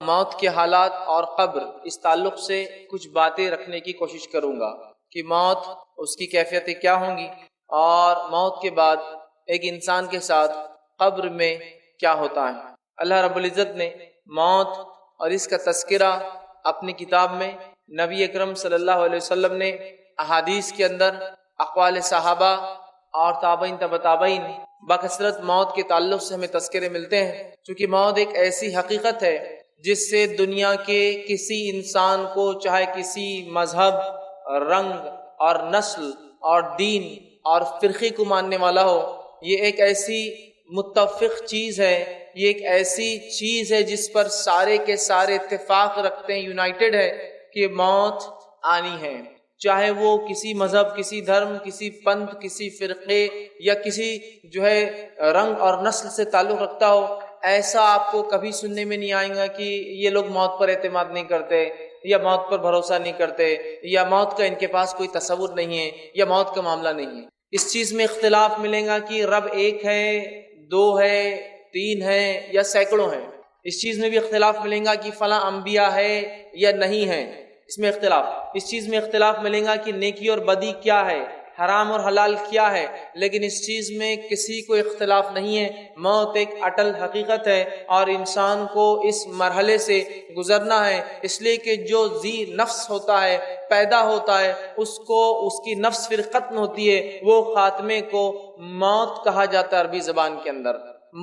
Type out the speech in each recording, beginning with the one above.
موت کے حالات اور قبر اس تعلق سے کچھ باتیں رکھنے کی کوشش کروں گا کہ موت اس کی کیفیتیں کیا ہوں گی اور موت کے بعد ایک انسان کے ساتھ قبر میں کیا ہوتا ہے۔ اللہ رب العزت نے موت اور اس کا تذکرہ اپنی کتاب میں، نبی اکرم صلی اللہ علیہ وسلم نے احادیث کے اندر، اقوال صحابہ اور تابعین تبع تابعین بکثرت موت کے تعلق سے ہمیں تذکرے ملتے ہیں، چونکہ موت ایک ایسی حقیقت ہے جس سے دنیا کے کسی انسان کو، چاہے کسی مذہب، رنگ اور نسل اور دین اور فرقے کو ماننے والا ہو، یہ ایک ایسی متفق چیز ہے، یہ ایک ایسی چیز ہے جس پر سارے کے سارے اتفاق رکھتے ہیں، یونائٹڈ ہے کہ موت آنی ہے، چاہے وہ کسی مذہب، کسی دھرم، کسی پنتھ، کسی فرقے یا کسی رنگ اور نسل سے تعلق رکھتا ہو۔ ایسا آپ کو کبھی سننے میں نہیں آئے گا کہ یہ لوگ موت پر اعتماد نہیں کرتے یا موت پر بھروسہ نہیں کرتے یا موت کا ان کے پاس کوئی تصور نہیں ہے یا موت کا معاملہ نہیں ہے۔ اس چیز میں اختلاف ملے گا کہ رب ایک ہے، دو ہے، تین ہے یا سینکڑوں ہیں۔ اس چیز میں بھی اختلاف ملے گا کہ فلاں انبیاء ہے یا نہیں ہے، اس میں اختلاف۔ اس چیز میں اختلاف ملے گا کہ نیکی اور بدی کیا ہے، حرام اور حلال کیا ہے، لیکن اس چیز میں کسی کو اختلاف نہیں ہے، موت ایک اٹل حقیقت ہے اور انسان کو اس مرحلے سے گزرنا ہے، اس لیے کہ جو ذی نفس ہوتا ہے، پیدا ہوتا ہے، اس کو اس کی نفس پھر ختم ہوتی ہے، وہ خاتمے کو موت کہا جاتا ہے عربی زبان کے اندر۔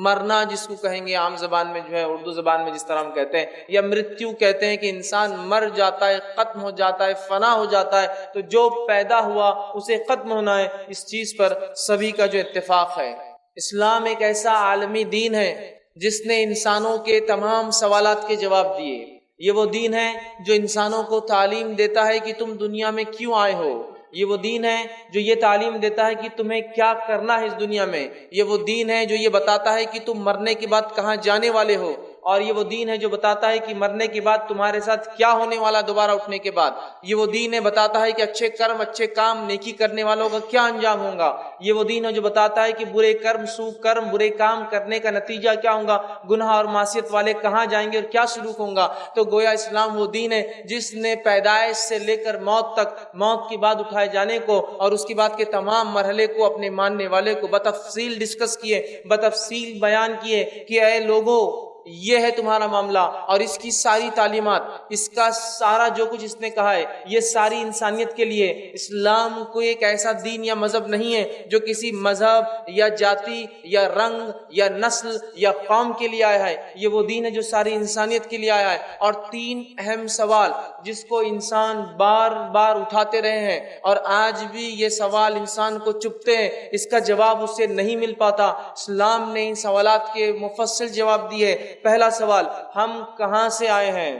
مرنا جس کو کہیں گے عام زبان میں اردو زبان میں جس طرح ہم کہتے ہیں، یا مرتیو کہتے ہیں کہ انسان مر جاتا ہے، ختم ہو جاتا ہے، فنا ہو جاتا ہے، تو جو پیدا ہوا اسے ختم ہونا ہے، اس چیز پر سبھی کا جو اتفاق ہے۔ اسلام ایک ایسا عالمی دین ہے جس نے انسانوں کے تمام سوالات کے جواب دیے۔ یہ وہ دین ہے جو انسانوں کو تعلیم دیتا ہے کہ تم دنیا میں کیوں آئے ہو، یہ وہ دین ہے جو یہ تعلیم دیتا ہے کہ تمہیں کیا کرنا ہے اس دنیا میں، یہ وہ دین ہے جو یہ بتاتا ہے کہ تم مرنے کے بعد کہاں جانے والے ہو، اور یہ وہ دین ہے جو بتاتا ہے کہ مرنے کے بعد تمہارے ساتھ کیا ہونے والا دوبارہ اٹھنے کے بعد، یہ وہ دین ہے بتاتا ہے کہ اچھے کرم، اچھے کام، نیکی کرنے والوں کا کیا انجام ہوگا، یہ وہ دین ہے جو بتاتا ہے کہ برے کرم، سو کرم، برے کام کرنے کا نتیجہ کیا ہوگا، گناہ اور معصیت والے کہاں جائیں گے اور کیا سلوک ہوگا۔ تو گویا اسلام وہ دین ہے جس نے پیدائش سے لے کر موت تک، موت کے بعد اٹھائے جانے کو اور اس کے بعد کے تمام مرحلے کو اپنے ماننے والے کو بتفصیل ڈسکس کیے، بتفصیل بیان کیے کہ اے لوگو یہ ہے تمہارا معاملہ، اور اس کی ساری تعلیمات، اس کا سارا جو کچھ اس نے کہا ہے، یہ ساری انسانیت کے لیے۔ اسلام کوئی ایک ایسا دین یا مذہب نہیں ہے جو کسی مذہب یا جاتی یا رنگ یا نسل یا قوم کے لیے آیا ہے، یہ وہ دین ہے جو ساری انسانیت کے لیے آیا ہے۔ اور تین اہم سوال جس کو انسان بار بار اٹھاتے رہے ہیں اور آج بھی یہ سوال انسان کو چبھتے ہیں، اس کا جواب اسے نہیں مل پاتا، اسلام نے ان سوالات کے مفصل جواب دیے۔ پہلا سوال، ہم کہاں سے آئے ہیں؟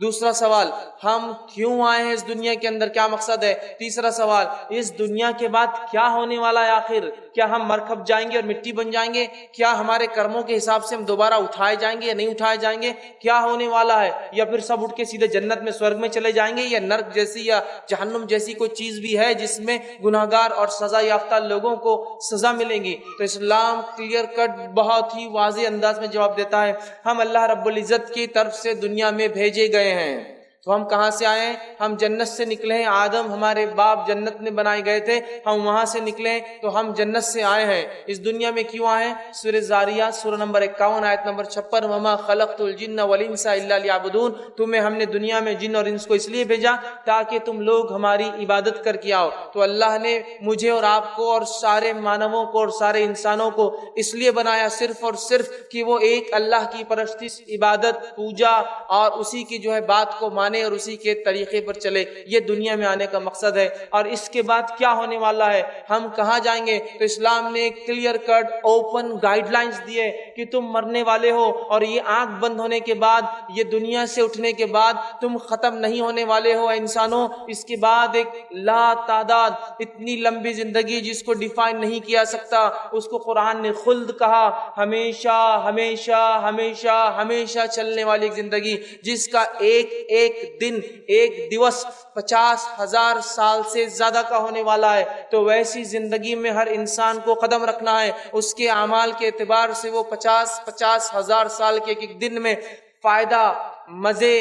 دوسرا سوال، ہم کیوں آئے ہیں اس دنیا کے اندر، کیا مقصد ہے؟ تیسرا سوال، اس دنیا کے بعد کیا ہونے والا ہے آخر؟ کیا ہم مر کھپ جائیں گے اور مٹی بن جائیں گے؟ کیا ہمارے کرموں کے حساب سے ہم دوبارہ اٹھائے جائیں گے یا نہیں اٹھائے جائیں گے؟ کیا ہونے والا ہے؟ یا پھر سب اٹھ کے سیدھے جنت میں، سورگ میں چلے جائیں گے، یا نرک جیسی یا جہنم جیسی کوئی چیز بھی ہے جس میں گناہگار اور سزا یافتہ لوگوں کو سزا ملے گی؟ تو اسلام کلیئر کٹ بہت ہی واضح انداز میں جواب دیتا ہے، ہم اللہ رب العزت کی طرف سے دنیا میں بھیجے گئے ہیں۔ تو ہم کہاں سے آئے ہیں؟ ہم جنت سے نکلے ہیں، آدم ہمارے باپ جنت میں بنائے گئے تھے، ہم وہاں سے نکلے تو ہم جنت سے آئے ہیں۔ اس دنیا میں کیوں آئے ہیں؟ سورہ زاریات سورہ نمبر 51 آیت نمبر 56، وما خلقت الجن والانس الا لیعبدون، تمہیں ہم نے دنیا میں جن اور انس کو اس لیے بھیجا تاکہ تم لوگ ہماری عبادت کر کے آؤ۔ تو اللہ نے مجھے اور آپ کو اور سارے مانووں کو اور سارے انسانوں کو اس لیے بنایا صرف اور صرف کہ وہ ایک اللہ کی پرستش، عبادت، پوجا اور اسی کی بات کو مانے اور اسی کے طریقے پر چلے، یہ دنیا میں آنے کا مقصد ہے۔ اور اس کے بعد کیا ہونے والا ہے، ہم کہاں جائیں گے؟ تو اسلام نے clear cut open guidelines دیے کہ تم مرنے والے ہو، اور یہ آنکھ بند ہونے کے بعد، یہ دنیا سے اٹھنے کے بعد تم ختم نہیں ہونے والے ہو انسانوں۔ اس کے بعد ایک لا تعداد اتنی لمبی زندگی جس کو ڈیفائن نہیں کیا سکتا، اس کو قرآن نے خلد کہا، ہمیشہ ہمیشہ ہمیشہ ہمیشہ چلنے والی ایک زندگی جس کا ایک ایک دن، ایک دیوس 50,000 سال سے زیادہ کا ہونے والا ہے۔ تو ویسی زندگی میں ہر انسان کو قدم رکھنا ہے، اس کے اعمال کے اعتبار سے وہ 50,000 سال کے ایک دن میں فائدہ مزے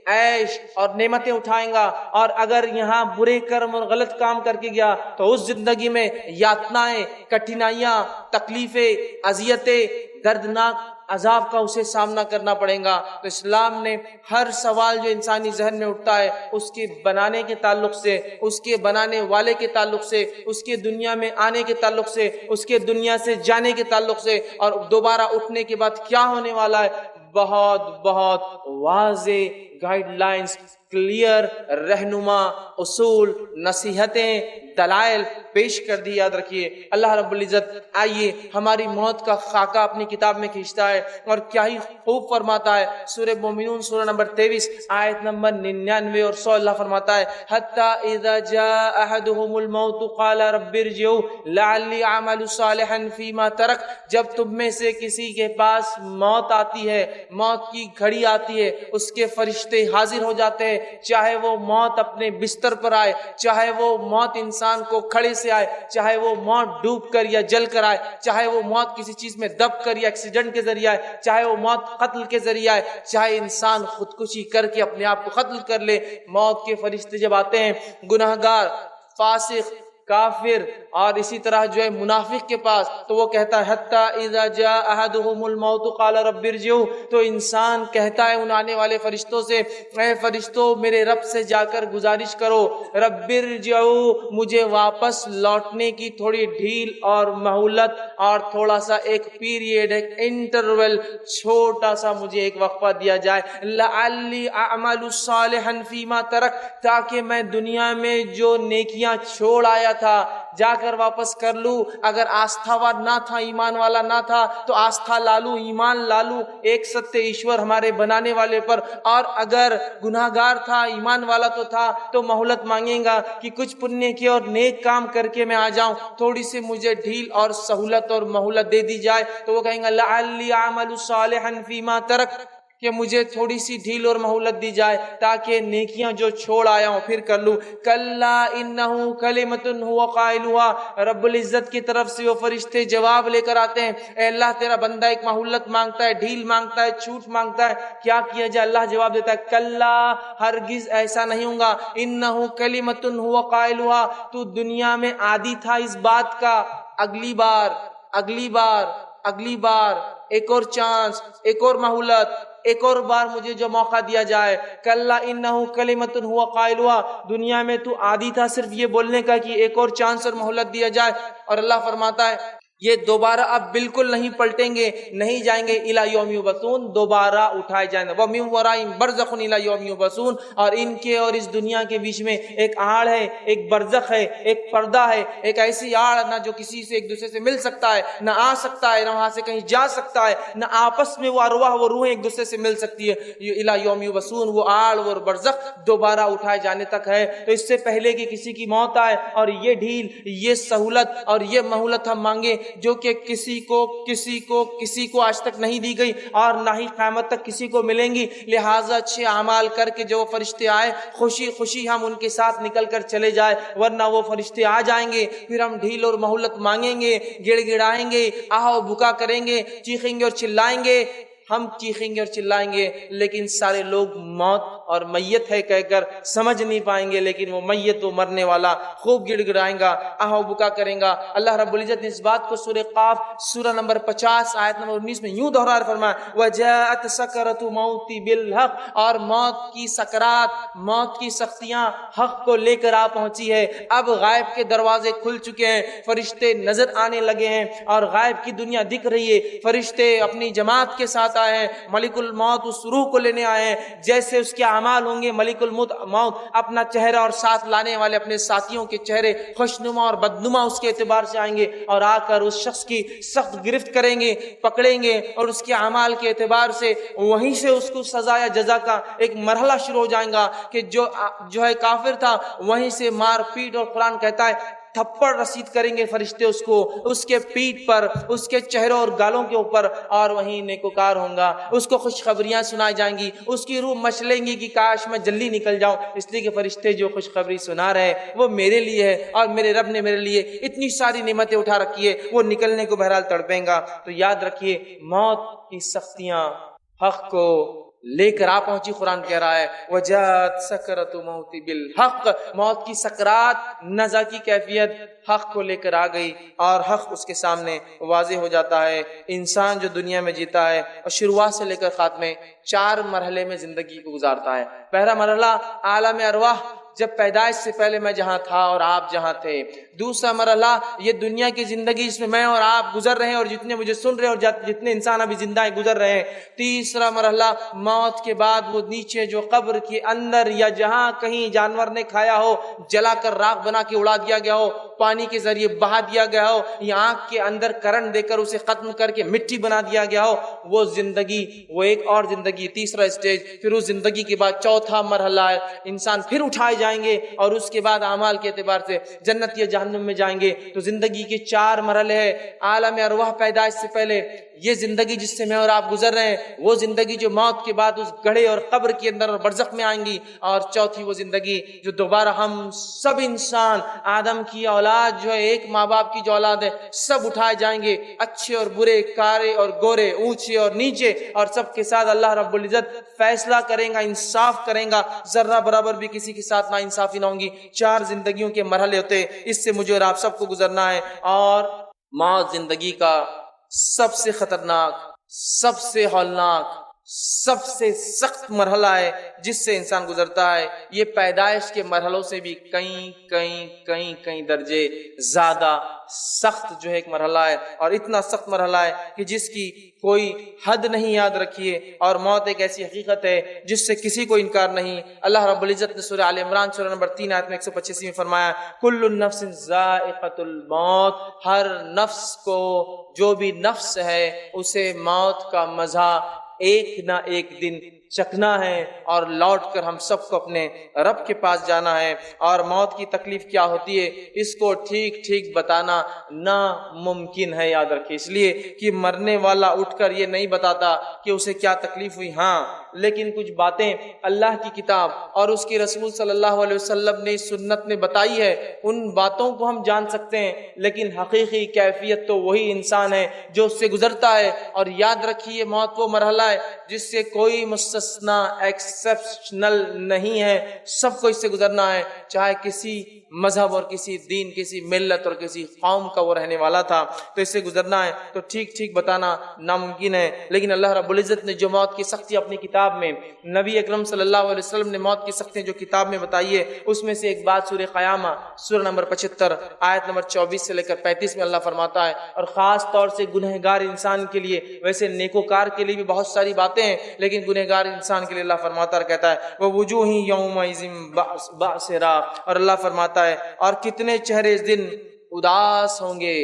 عیش اور نعمتیں اٹھائیں گا، اور اگر یہاں برے کرم اور غلط کام کر کے گیا تو اس زندگی میں یاتنائیں، کٹھنائیاں، تکلیفیں، اذیتیں، دردناک عذاب کا اسے سامنا کرنا پڑے گا۔ تو اسلام نے ہر سوال جو انسانی ذہن میں اٹھتا ہے اس کے بنانے کے تعلق سے، اس کے بنانے والے کے تعلق سے، اس کے دنیا میں آنے کے تعلق سے، اس کے دنیا سے جانے کے تعلق سے، اور دوبارہ اٹھنے کے بعد کیا ہونے والا ہے، بہت بہت واضح گائیڈ لائنز، کلیئر رہنما اصول، نصیحتیں، دلائل پیش کر دی۔ یاد رکھیے اللہ رب العزت آئیے ہماری موت کا خاکہ اپنی کتاب میں کھینچتا ہے، اور کیا ہی خوب فرماتا ہے۔ سورہ مومنون سورہ نمبر 23 آیت نمبر 99 اور 100 اللہ فرماتا ہے حتی اذا جاء احدهم الموت قال رب ارجعون لعلی اعمل صالحا فیما ترک، جب تم میں سے کسی کے پاس موت آتی ہے، موت کی گھڑی آتی ہے، اس کے فرشتے حاضر ہو جاتے ہیں، چاہے وہ موت اپنے بستر پر آئے، چاہے وہ موت انسان کو کھڑے سے آئے، چاہے وہ موت ڈوب کر یا جل کر آئے، چاہے وہ موت کسی چیز میں دب کر یا ایکسیڈنٹ کے ذریعے آئے، چاہے وہ موت قتل کے ذریعے آئے، چاہے انسان خودکشی کر کے اپنے آپ کو قتل کر لے، موت کے فرشتے جب آتے ہیں گناہگار، فاسق، کافر اور اسی طرح جو ہے منافق کے پاس، تو وہ کہتا ہے حتی اذا جاء احدهم الموت قال رب ارجعون، تو انسان کہتا ہے ان آنے والے فرشتوں سے اے فرشتوں میرے رب سے جا کر گزارش کرو، رب ارجعون، مجھے واپس لوٹنے کی تھوڑی ڈھیل اور مہلت اور تھوڑا سا ایک پیریڈ، ایک انٹرول، چھوٹا سا مجھے ایک وقفہ دیا جائے، لعلی اعمل صالحا فیما ترک، تاکہ میں دنیا میں جو نیکیاں چھوڑ آیا تھا جا کر واپس کر لوں۔ اگر آستھاوان نہ تھا، ایمان والا نہ تھا، تو آستھا لالوں، ایمان لالوں ایک ستیہ ایشور ہمارے بنانے والے پر، اور اگر گناہگار تھا، ایمان والا تو تھا، تو مہلت مانگیں گا کہ کچھ پنیہ کی اور نیک کام کر کے میں آ جاؤں، تھوڑی سی مجھے ڈھیل اور سہولت اور مہلت دے دی جائے، تو وہ کہیں گا لعلی اعمل صالحا فیما ترک، کہ مجھے تھوڑی سی ڈھیل اور مہلت دی جائے تاکہ نیکیاں جو چھوڑ آیا ہوں پھر کر لوں۔ کلا انہ کلمۃ هو قائلها، رب العزت کی طرف سے وہ فرشتے جواب لے کر آتے ہیں، اے اللہ تیرا بندہ ایک مہلت مانگتا ہے، ڈھیل مانگتا ہے، چھوٹ مانگتا ہے، کیا کیا جائے؟ اللہ جواب دیتا ہے کلا، ہرگز ایسا نہیں ہوگا، انہ کلمۃ هو قائلها، تو دنیا میں عادی تھا اس بات کا، اگلی بار اگلی بار اگلی بار، ایک اور چانس، ایک اور مہلت، ایک اور بار مجھے جو موقع دیا جائے۔ کلا انہ کلمۃ هو قائلها، دنیا میں تو عادی تھا صرف یہ بولنے کا کہ ایک اور چانس اور مہلت دیا جائے، اور اللہ فرماتا ہے یہ دوبارہ اب بالکل نہیں پلٹیں گے، نہیں جائیں گے الی یوم یبعثون، دوبارہ اٹھائے جائیں گے، ومن ورائہم برزخ الی یوم یبعثون، اور ان کے اور اس دنیا کے بیچ میں ایک آڑ ہے، ایک برزخ ہے، ایک پردہ ہے، ایک ایسی آڑ نہ جو کسی سے ایک دوسرے سے مل سکتا ہے، نہ آ سکتا ہے، نہ وہاں سے کہیں جا سکتا ہے، نہ آپس میں وہ ارواح و روحیں ایک دوسرے سے مل سکتی ہے، یہ الی یوم یبعثون، وہ آڑ وہ برزخ دوبارہ اٹھائے جانے تک ہے۔ تو اس سے پہلے کہ کسی کی موت آئے اور یہ ڈھیل، یہ سہولت اور یہ مہلت ہم مانگے جو کہ کسی کو آج تک نہیں دی گئی اور نہ ہی قیامت تک کسی کو ملیں گی، لہٰذا اچھے اعمال کر کے جو فرشتے آئے خوشی خوشی ہم ان کے ساتھ نکل کر چلے جائے، ورنہ وہ فرشتے آ جائیں گے، پھر ہم ڈھیل اور مہلت مانگیں گے، گڑ گڑائیں گے، آہ و بکا کریں گے، چیخیں گے اور چلائیں گے، ہم چیخیں گے اور چلائیں گے، لیکن سارے لوگ موت اور میت ہے کہہ کر سمجھ نہیں پائیں گے، لیکن وہ میت، وہ مرنے والا خوب گڑ گڑائیں گا، آہ و بکا کریں گا۔ اللہ رب العزت نے اس بات کو سورہ قاف سورہ نمبر 50 آیت نمبر 19 میں یوں دہرا فرمایا وَجَاءَتْ سَكْرَةُ الْمَوْتِ بِالْحَقِّ، اور موت کی سکرات، موت کی سختیاں حق کو لے کر آ پہنچی ہے، اب غائب کے دروازے کھل چکے ہیں، فرشتے نظر آنے لگے ہیں اور غائب کی دنیا دکھ رہی ہے، فرشتے اپنی جماعت کے ساتھ آئے ہیں، ملک الموت اس روح کو لینے آئے ہیں، جیسے اس کے اعمال ہوں گے ملک الموت اپنا چہرہ اور ساتھ لانے والے اپنے ساتھیوں کے چہرے خوشنما اور بدنما اس کے اعتبار سے آئیں گے، اور آ کر اس شخص کی سخت گرفت کریں گے، پکڑیں گے، اور اس کے اعمال کے اعتبار سے وہیں سے اس کو سزا یا جزا کا ایک مرحلہ شروع ہو جائے گا کہ جو ہے کافر تھا وہیں سے مار پیٹ، اور قرآن کہتا ہے تھپڑ رسید کریں گے فرشتے اس کو، اس کے پیٹ پر، اس کے چہروں اور گالوں کے اوپر، اور وہیں نیکوکار ہوں گا، اس کو خوشخبریاں سنائی جائیں گی، اس کی روح مچلیں گی کہ کاش میں جلدی نکل جاؤں، اس لیے کہ فرشتے جو خوشخبری سنا رہے وہ میرے لیے ہے، اور میرے رب نے میرے لیے اتنی ساری نعمتیں اٹھا رکھی ہے، وہ نکلنے کو بہرحال تڑپیں گا۔ تو یاد رکھیے موت کی سختیاں حق کو لے کر آ پہنچی. قرآن کہہ رہا ہے وجات سکرت موت بالحق، موت کی سکرات نزع کی کیفیت حق کو لے کر آ گئی اور حق اس کے سامنے واضح ہو جاتا ہے. انسان جو دنیا میں جیتا ہے اور شروعات سے لے کر خاتمے 4 مرحلے میں زندگی کو گزارتا ہے. پہلا مرحلہ عالم ارواح، جب پیدائش سے پہلے میں جہاں تھا اور آپ جہاں تھے. دوسرا مرحلہ یہ دنیا کی زندگی جس میں اور آپ گزر رہے ہیں اور جتنے مجھے سن رہے ہیں اور جتنے انسان ابھی زندہ ہیں گزر رہے ہیں. تیسرا مرحلہ موت کے بعد وہ نیچے جو قبر کے اندر یا جہاں کہیں جانور نے کھایا ہو، جلا کر راکھ بنا کے اڑا دیا گیا ہو، پانی کے ذریعے بہا دیا گیا ہو یا آنکھ کے اندر کرنٹ دے کر اسے ختم کر کے مٹی بنا دیا گیا ہو، وہ زندگی، وہ ایک اور زندگی، تیسرا اسٹیج. پھر اس زندگی کے بعد چوتھا مرحلہ ہے انسان پھر اٹھائے جائیں گے اور اس کے بعد اعمال کے اعتبار سے جنت یا جہنم میں جائیں گے. تو زندگی کے 4 مرحلے ہیں. عالم ارواح پیدائش سے پہلے یہ زندگی جس سے میں اور آپ گزر رہے ہیں، وہ زندگی جو موت کے بعد اس گڑھے اور قبر کے اندر اور برزخ میں آئیں گی. اور چوتھی وہ زندگی جو دوبارہ ہم سب انسان آدم کی اولاد جو ہے، ایک ماں باپ کی جو اولاد ہے، سب اٹھائے جائیں گے، اچھے اور برے، کارے اور گورے، اونچے اور نیچے، اور سب کے ساتھ اللہ رب العزت فیصلہ کریں گا، انصاف کریں گا. ذرہ برابر بھی کسی کے ساتھ نا انصافی نہ ہوں گی. 4 زندگیوں کے مرحلے ہوتے ہیں، اس سے مجھے اور آپ سب کو گزرنا ہے. اور موت زندگی کا سب سے خطرناک، سب سے ہولناک، سب سے سخت مرحلہ ہے جس سے انسان گزرتا ہے. یہ پیدائش کے مرحلوں سے بھی کئی درجے زیادہ سخت جو ہے ایک مرحلہ ہے، اور اتنا سخت مرحلہ ہے کہ جس کی کوئی حد نہیں یاد رکھیے. اور موت ایک ایسی حقیقت ہے جس سے کسی کو انکار نہیں. اللہ رب العزت نے سورہ آل عمران سورہ نمبر 3 آیت میں 185 میں فرمایا کل النفس ذائقۃ الموت، ہر نفس کو، جو بھی نفس ہے اسے موت کا مزہ ایک نہ ایک دن چکنا ہے، اور لوٹ کر ہم سب کو اپنے رب کے پاس جانا ہے. اور موت کی تکلیف کیا ہوتی ہے اس کو ٹھیک بتانا ناممکن ہے. یاد رکھیں، اس لیے کہ مرنے والا اٹھ کر یہ نہیں بتاتا کہ اسے کیا تکلیف ہوئی. ہاں، لیکن کچھ باتیں اللہ کی کتاب اور اس کے رسول صلی اللہ علیہ وسلم نے سنت میں بتائی ہے، ان باتوں کو ہم جان سکتے ہیں، لیکن حقیقی کیفیت تو وہی انسان ہے جو اس سے گزرتا ہے. اور یاد رکھیے موت وہ مرحلہ ہے جس سے کوئی مستثنا ایکسپشنل نہیں ہے، سب کو اس سے گزرنا ہے. چاہے کسی مذہب اور کسی دین، کسی ملت اور کسی قوم کا وہ رہنے والا تھا، تو اس سے گزرنا ہے. تو ٹھیک بتانا ناممکن ہے. لیکن اللہ رب العزت نے جو موت کی سختی اپنی کتاب میں، نبی اکرم صلی اللہ علیہ وسلم نے موت کی سختی جو کتاب میں بتائی ہے، اس میں سے ایک بات سورہ قیامہ سورہ نمبر 75 آیت نمبر 24 سے لے کر 35 میں اللہ فرماتا ہے. اور خاص طور سے گنہگار انسان کے لیے، ویسے نیکوکار کے لیے بھی بہت ساری باتیں ہیں، لیکن گنہگار انسان کے لیے اللہ فرماتا ہے، کہتا ہے وَوُجُوهٍ يَوْمَئِذٍ بَاسِرَةٌ، اور اللہ فرماتا ہے اور کتنے چہرے اس دن اداس ہوں گے،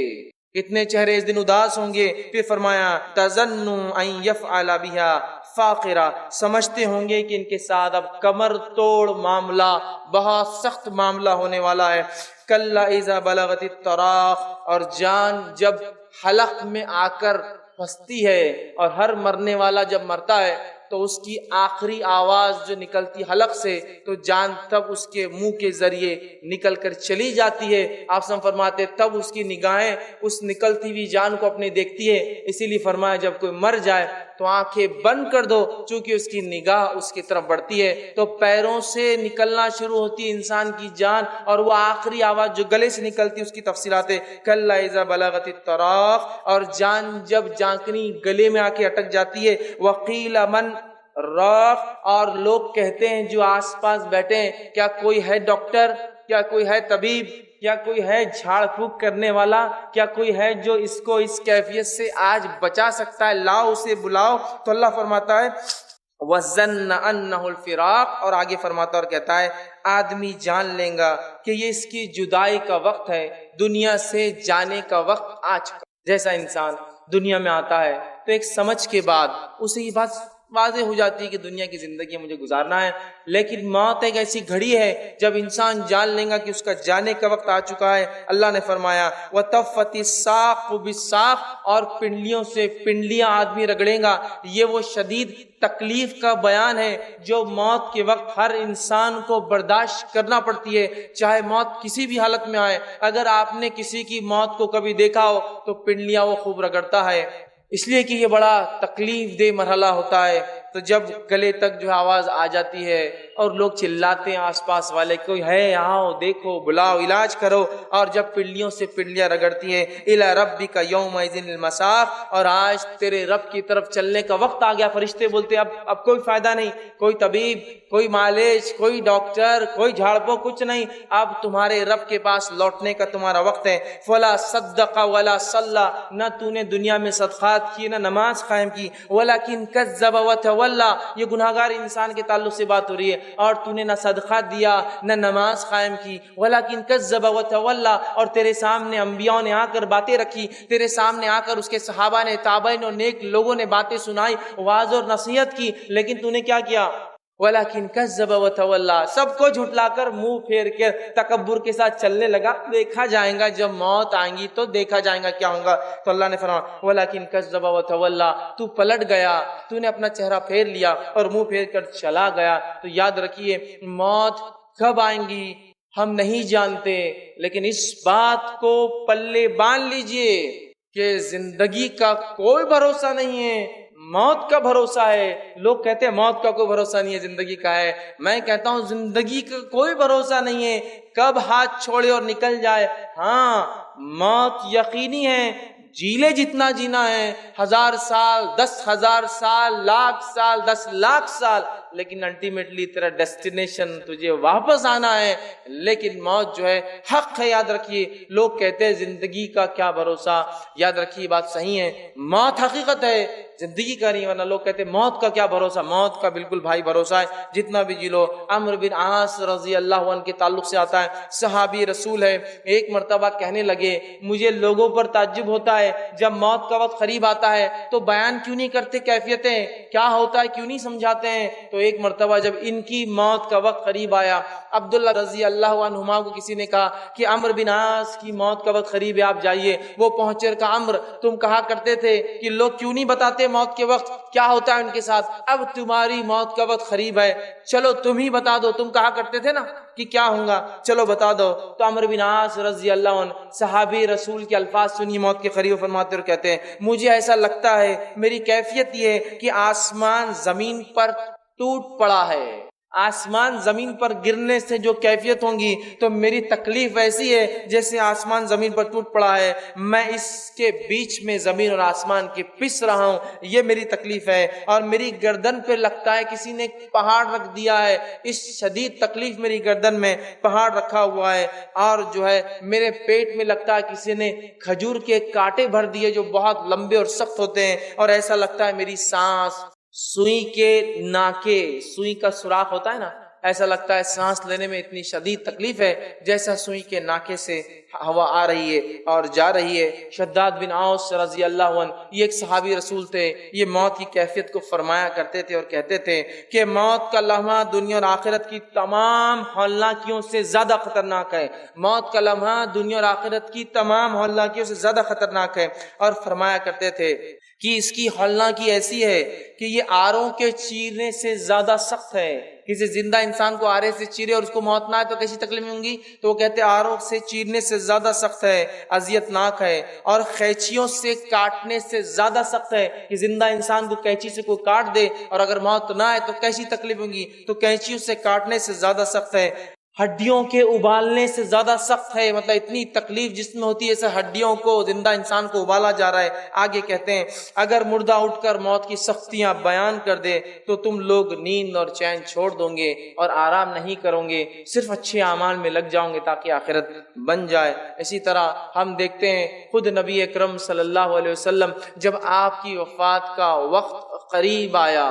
کتنے چہرے اس دن اداس ہوں گے. پھر فرمایا تَظَنُّ أَن يَفْعَلَ بِهَا فاقرہ، سمجھتے ہوں گے کہ ان کے ساتھ اب کمر توڑ معاملہ، بہت سخت معاملہ ہونے والا ہے. کَلَّا إِذَا بَلَغَتِ التَّرَاقِ، اور جان جب حلق میں آ کر پھنستی ہے، اور ہر مرنے والا جب مرتا ہے تو اس کی آخری آواز جو نکلتی حلق سے، تو جان تب اس کے منہ کے ذریعے نکل کر چلی جاتی ہے. آپ سب فرماتے تب اس کی نگاہیں اس نکلتی ہوئی جان کو اپنے دیکھتی ہے. اسی لیے فرمایا جب کوئی مر جائے تو آنکھیں بند کر دو، چونکہ اس کی نگاہ اس کی طرف بڑھتی ہے. تو پیروں سے نکلنا شروع ہوتی ہے انسان کی جان، اور وہ آخری آواز جو گلے سے نکلتی ہے اس کی تفصیلات ہے کَلَّا إِذَا بَلَغَتِ التَّرَاقِ، اور جان جب جانکنی گلے میں آ کے اٹک جاتی ہے. وَقِيلَ مَنْ راق، اور لوگ کہتے ہیں جو آس پاس بیٹھے ہیں، کیا کوئی ہے ڈاکٹر، کیا کوئی ہے طبیب، کیا کوئی ہے جھاڑ پھونک کرنے والا، کیا کوئی ہے جو اس کو اس کیفیت سے آج بچا سکتا ہے، لاؤ اسے بلاؤ. تو اللہ فرماتا ہے وَظَنَّ أَنَّهُ الْفِرَاقُ، اور آگے فرماتا اور کہتا ہے آدمی جان لیں گا کہ یہ اس کی جدائی کا وقت ہے، دنیا سے جانے کا وقت آ چکا. جیسا انسان دنیا میں آتا ہے تو ایک سمجھ کے بعد اسے یہ بات واضح ہو جاتی ہے کہ دنیا کی زندگی مجھے گزارنا ہے، لیکن موت ایک ایسی گھڑی ہے جب انسان جان لے گا کہ اس کا جانے کا وقت آ چکا ہے. اللہ نے فرمایا وَتَفَّتِ السَّاقُ بِالسَّاقِ، اور پنڈلیوں سے پنڈلیاں آدمی رگڑے گا. یہ وہ شدید تکلیف کا بیان ہے جو موت کے وقت ہر انسان کو برداشت کرنا پڑتی ہے، چاہے موت کسی بھی حالت میں آئے. اگر آپ نے کسی کی موت کو کبھی دیکھا ہو تو پنڈلیاں وہ خوب رگڑتا ہے، اس لیے کہ یہ بڑا تکلیف دہ مرحلہ ہوتا ہے. تو جب گلے تک جو آواز آ جاتی ہے اور لوگ چلاتے ہیں آس پاس والے، کوئی ہے آؤ دیکھو بلاؤ علاج کرو، اور جب پنڈلیوں سے پنڈلیاں رگڑتی ہیں، الی ربک یومئذ المساق، اور آج تیرے رب کی طرف چلنے کا وقت آ گیا. فرشتے بولتے ہیں اب کوئی فائدہ نہیں، کوئی طبیب، کوئی معالج، کوئی ڈاکٹر، کوئی جھاڑ پھونک، کچھ نہیں، اب تمہارے رب کے پاس لوٹنے کا تمہارا وقت ہے. فلا صدق ولا صلی، نہ تو نے دنیا میں صدقات کی نہ نماز قائم کی، ولکن کذب وتولی، یہ گناہگار انسان کے تعلق سے بات ہو رہی ہے، اور تو نے نہ صدقہ دیا نہ نماز قائم کی، ولکن کذب وتولی، اور تیرے سامنے انبیاء نے آ کر باتیں رکھی، تیرے سامنے آ کر اس کے صحابہ نے، تابعین اور نیک لوگوں نے باتیں سنائی، واعظ اور نصیحت کی، لیکن تو نے کیا کیا؟ وَلَكِنْ كَذَّبَ وَتَوَلَّى، سب کو جھٹلا کر منہ پھیر کے تکبر کے ساتھ چلنے لگا. دیکھا جائے گا جب موت آئیں گی تو دیکھا جائے گا کیا ہوگا. تو اللہ نے فرمایا وَلَكِنْ كَذَّبَ وَتَوَلَّى، تو پلٹ گیا، تو نے اپنا چہرہ پھیر لیا اور منہ پھیر کر چلا گیا. تو یاد رکھیے موت کب آئیں گی ہم نہیں جانتے، لیکن اس بات کو پلے باندھ لیجئے کہ زندگی کا کوئی بھروسہ نہیں ہے، موت کا بھروسہ ہے. لوگ کہتے ہیں موت کا کوئی بھروسہ نہیں ہے، زندگی کا ہے. میں کہتا ہوں زندگی کا کوئی بھروسہ نہیں ہے، کب ہاتھ چھوڑے اور نکل جائے. ہاں موت یقینی ہے، جی لے جتنا جینا ہے، 1000 سال، 10,000 سال، لاکھ سال، 10 لاکھ سال، لیکن الٹیمیٹلی تیرا ڈیسٹینیشن تجھے واپس آنا ہے. لیکن موت جو ہے حق ہے، یاد رکھیے. لوگ کہتے ہیں زندگی کا کیا بھروسہ، یاد رکھیے بات صحیح ہے، موت حقیقت ہے، زندگی کا نہیں. ورنہ لوگ کہتے ہیں موت کا کیا بھروسہ، موت کا بالکل بھائی بھروسہ ہے، جتنا بھی جی لو. عمرو بن عاص رضی اللہ عنہ کے تعلق سے آتا ہے، صحابی رسول ہے. ایک مرتبہ کہنے لگے مجھے لوگوں پر تعجب ہوتا ہے جب موت کا وقت قریب آتا ہے تو بیان کیوں نہیں کرتے کیفیتیں، کیا ہوتا ہے کیوں نہیں سمجھاتے ہیں. تو ایک مرتبہ جب ان کی موت کا وقت قریب آیا، عبداللہ رضی اللہ عنہما کو کسی نے کہا کہ عمرو بن عاص کی موت کا وقت قریب ہے، آپ جائیے. وہ پہنچے، کہا عمرو تم کہا کرتے تھے کہ لوگ کیوں نہیں بتاتے موت کے وقت کیا ہوتا ہے ان کے ساتھ، اب تمہاری موت کا وقت قریب ہے، چلو تم ہی بتا دو. تم کہا کرتے تھے نا کہ کیا ہوگا، چلو بتا دو. تو عمرو بن عاص رضی اللہ عنہ صحابی رسول کے الفاظ سنی موت کے قریب، فرماتے اور کہتے ہیں مجھے ایسا لگتا ہے، میری کیفیت یہ ہے کہ آسمان زمین پر ٹوٹ پڑا ہے. آسمان زمین پر گرنے سے جو کیفیت ہوں گی تو میری تکلیف ایسی ہے جیسے آسمان زمین پر ٹوٹ پڑا ہے، میں اس کے بیچ میں زمین اور آسمان کے پس رہا ہوں، یہ میری تکلیف ہے. اور میری گردن پہ لگتا ہے کسی نے پہاڑ رکھ دیا ہے، اس شدید تکلیف میری گردن میں پہاڑ رکھا ہوا ہے. اور جو ہے میرے پیٹ میں لگتا ہے کسی نے کھجور کے کانٹے بھر دیے جو بہت لمبے اور سخت ہوتے ہیں. اور ایسا لگتا ہے میری سانس سوئی کے ناکے، سوئی کا سوراخ ہوتا ہے نا، ایسا لگتا ہے سانس لینے میں اتنی شدید تکلیف ہے جیسا سوئی کے ناکے سے ہوا آ رہی ہے اور جا رہی ہے. شداد بن اوس رضی اللہ عنہ یہ ایک صحابی رسول تھے، یہ موت کی کیفیت کو فرمایا کرتے تھے اور کہتے تھے کہ موت کا لمحہ دنیا اور آخرت کی تمام ہولناکیوں سے زیادہ خطرناک ہے. موت کا لمحہ دنیا اور آخرت کی تمام ہولناکیوں سے زیادہ خطرناک ہے. اور فرمایا کرتے تھے کہ اس کی ہولناکی ایسی ہے کہ یہ آروں کے چیرنے سے زیادہ سخت ہے. کسی زندہ انسان کو آرے سے چیرے اور اس کو موت نہ آئے تو کیسی تکلیف ہوں گی، تو وہ کہتے ہیں آروں سے چیرنے سے زیادہ سخت ہے، اذیت ناک ہے. اور قینچیوں سے کاٹنے سے زیادہ سخت ہے کہ زندہ انسان کو قینچی سے کوئی کاٹ دے اور اگر موت نہ آئے تو کیسی تکلیف ہوں گی، تو قینچیوں سے کاٹنے سے زیادہ سخت ہے. ہڈیوں کے ابالنے سے زیادہ سخت ہے، مطلب اتنی تکلیف جس میں ہوتی ہے ایسے ہڈیوں کو زندہ انسان کو ابالا جا رہا ہے. آگے کہتے ہیں اگر مردہ اٹھ کر موت کی سختیاں بیان کر دے تو تم لوگ نیند اور چین چھوڑ دو گے اور آرام نہیں کرو گے، صرف اچھے اعمال میں لگ جاؤ گے تاکہ آخرت بن جائے. اسی طرح ہم دیکھتے ہیں خود نبی اکرم صلی اللہ علیہ وسلم جب آپ کی وفات کا وقت قریب آیا،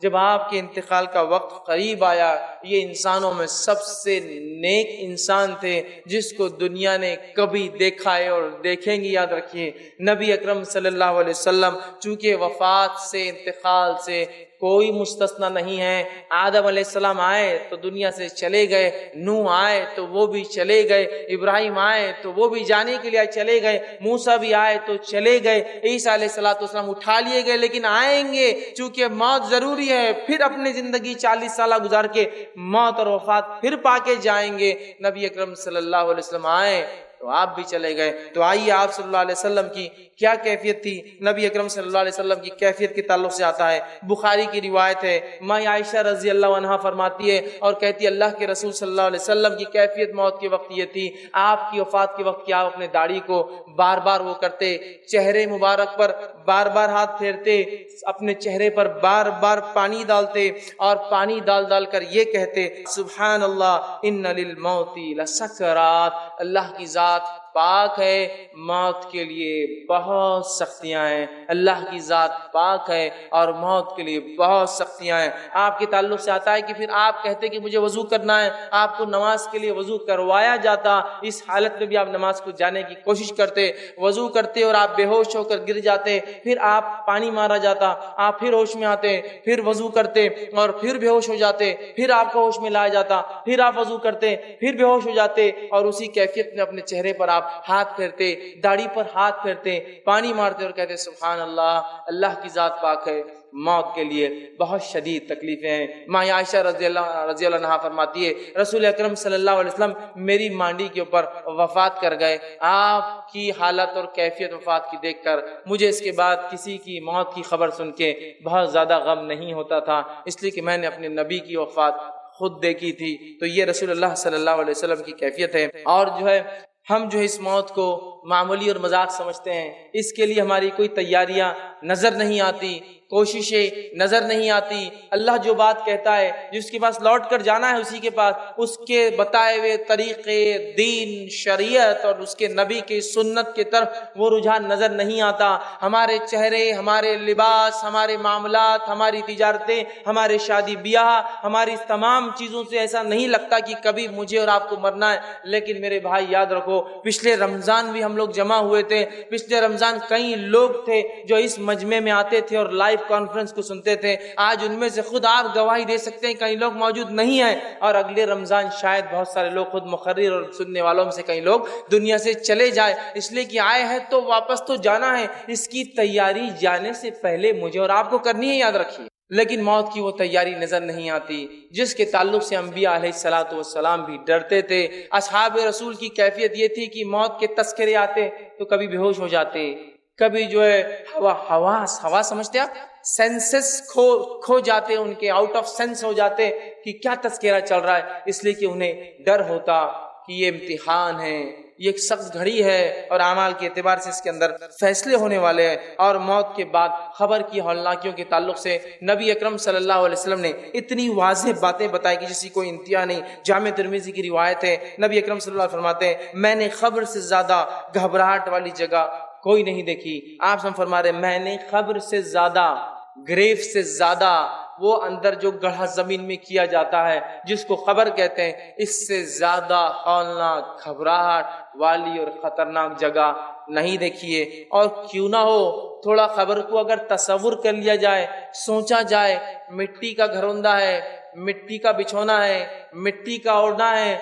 جب آپ کے انتقال کا وقت قریب آیا، یہ انسانوں میں سب سے نیک انسان تھے جس کو دنیا نے کبھی دیکھا ہے اور دیکھیں گی. یاد رکھیے نبی اکرم صلی اللہ علیہ وسلم چونکہ وفات سے، انتقال سے کوئی مستثنا نہیں ہے. آدم علیہ السلام آئے تو دنیا سے چلے گئے، نوح آئے تو وہ بھی چلے گئے، ابراہیم آئے تو وہ بھی جانے کے لیے چلے گئے، موسیٰ بھی آئے تو چلے گئے، عیسیٰ علیہ السلام اٹھا لیے گئے، لیکن آئیں گے چونکہ موت ضروری ہے. پھر اپنی زندگی 40 سالہ گزار کے موت اور وفات پھر پا کے جائیں گے. نبی اکرم صلی اللہ علیہ وسلم آئے تو آپ بھی چلے گئے۔ تو آئیے آپ صلی اللہ علیہ وسلم کی کیا کیفیت تھی، نبی اکرم صلی اللہ علیہ وسلم کی کیفیت کے تعلق سے آتا ہے۔ بخاری کی روایت ہے، ماں عائشہ رضی اللہ عنہا فرماتی ہے اور کہتی ہے اللہ کے رسول صلی اللہ علیہ وسلم کی کیفیت موت کے وقت یہ تھی، آپ کی وفات کے وقت کیا آپ اپنے داڑھی کو بار بار وہ کرتے، چہرے مبارک پر بار بار ہاتھ پھیرتے، اپنے چہرے پر بار بار پانی ڈالتے اور پانی ڈال ڈال کر یہ کہتے سبحان اللہ ان للموت لسکرات، اللہ کی ذات پاک ہے، موت کے لیے بہت سختیاں ہیں، اللہ کی ذات پاک ہے اور موت کے لیے بہت سختیاں ہیں۔ آپ کے تعلق سے آتا ہے کہ پھر آپ کہتے کہ مجھے وضو کرنا ہے، آپ کو نماز کے لیے وضو کروایا جاتا، اس حالت میں بھی آپ نماز کو جانے کی کوشش کرتے، وضو کرتے اور آپ بے ہوش ہو کر گر جاتے، پھر آپ پانی مارا جاتا، آپ پھر ہوش میں آتے، پھر وضو کرتے اور پھر بے ہوش ہو جاتے، پھر آپ کو ہوش میں لایا جاتا، پھر آپ وضو کرتے، پھر بے ہوش ہو جاتے اور اسی کیفیت میں اپنے چہرے پر آپ ہاتھ پھیرتے، داڑھی پر ہاتھ پھیرتے، پانی مارتے اور کہتے سبحان اللہ، اللہ کی ذات پاک ہے۔ موت کے لیے بہت شدید تکلیفیں ہیں۔ ماں عائشہ رضی اللہ عنہا فرماتی ہے رسول اکرم صلی اللہ علیہ وسلم میری مانڈی کے اوپر وفات کر گئے، آپ کی حالت اور کیفیت وفات کی دیکھ کر مجھے اس کے بعد کسی کی موت کی خبر سن کے بہت زیادہ غم نہیں ہوتا تھا، اس لیے کہ میں نے اپنے نبی کی وفات خود دیکھی تھی۔ تو یہ رسول اللہ صلی اللہ علیہ وسلم کی کیفیت ہے۔ اور جو ہے ہم جو اس موت کو معمولی اور مذاق سمجھتے ہیں، اس کے لیے ہماری کوئی تیاریاں نظر نہیں آتی، کوششیں نظر نہیں آتی۔ اللہ جو بات کہتا ہے جس کے پاس لوٹ کر جانا ہے اسی کے پاس، اس کے بتائے ہوئے طریقے دین شریعت اور اس کے نبی کی سنت کی طرف وہ رجحان نظر نہیں آتا۔ ہمارے چہرے، ہمارے لباس، ہمارے معاملات، ہماری تجارتیں، ہمارے شادی بیاہ، ہماری تمام چیزوں سے ایسا نہیں لگتا کہ کبھی مجھے اور آپ کو مرنا ہے۔ لیکن میرے بھائی یاد رکھو، پچھلے رمضان بھی ہم لوگ جمع ہوئے تھے، پچھلے رمضان کئی لوگ تھے جو اس مجمع میں آتے تھے اور لائیو کانفرنس کو سنتے تھے، آج ان میں سے خود آپ گواہی دے سکتے ہیں کئی لوگ موجود نہیں ہیں، اور اگلے رمضان شاید بہت سارے لوگ خود مقرر اور سننے والوں میں سے کئی لوگ دنیا سے چلے جائے، اس لیے کہ آئے ہیں تو واپس تو جانا ہے، اس کی تیاری جانے سے پہلے مجھے اور آپ کو کرنی ہے، یاد رکھیے۔ لیکن موت کی وہ تیاری نظر نہیں آتی جس کے تعلق سے انبیاء علیہ الصلوۃ والسلام بھی ڈرتے تھے۔ اصحاب رسول کی کیفیت یہ تھی کہ موت کے تذکرے آتے تو کبھی بے ہوش ہو جاتے، کبھی جو ہے ہوا سمجھتے آپ، سینسز کھو جاتے، ان کے آؤٹ آف سینس ہو جاتے کہ کیا تذکرہ چل رہا ہے، اس لیے کہ انہیں ڈر ہوتا کہ یہ امتحان ہے، یہ ایک سخت گھڑی ہے اور اعمال کے اعتبار سے اس کے اندر فیصلے ہونے والے ہیں۔ اور موت کے بعد خبر کی ہولناکیوں کے تعلق سے نبی اکرم صلی اللہ علیہ وسلم نے اتنی واضح باتیں بتائی کہ جس کی کوئی انتہا نہیں۔ جامع ترمذی کی روایت ہے، نبی اکرم صلی اللہ علیہ وسلم فرماتے ہیں میں نے خبر سے زیادہ گھبراہٹ والی جگہ کوئی نہیں دیکھی۔ آپ سے فرما رہے میں نے خبر سے زیادہ، گریو سے زیادہ، وہ اندر جو گڑھا زمین میں کیا جاتا ہے جس کو قبر کہتے ہیں، اس سے زیادہ ہولناک، گھبراہٹ والی اور خطرناک جگہ نہیں دیکھیے۔ اور کیوں نہ ہو تھوڑا قبر کو اگر تصور کر لیا جائے، سوچا جائے، مٹی کا گھروندہ ہے، مٹی کا بچھونا ہے، مٹی کا اوڑھنا ہے،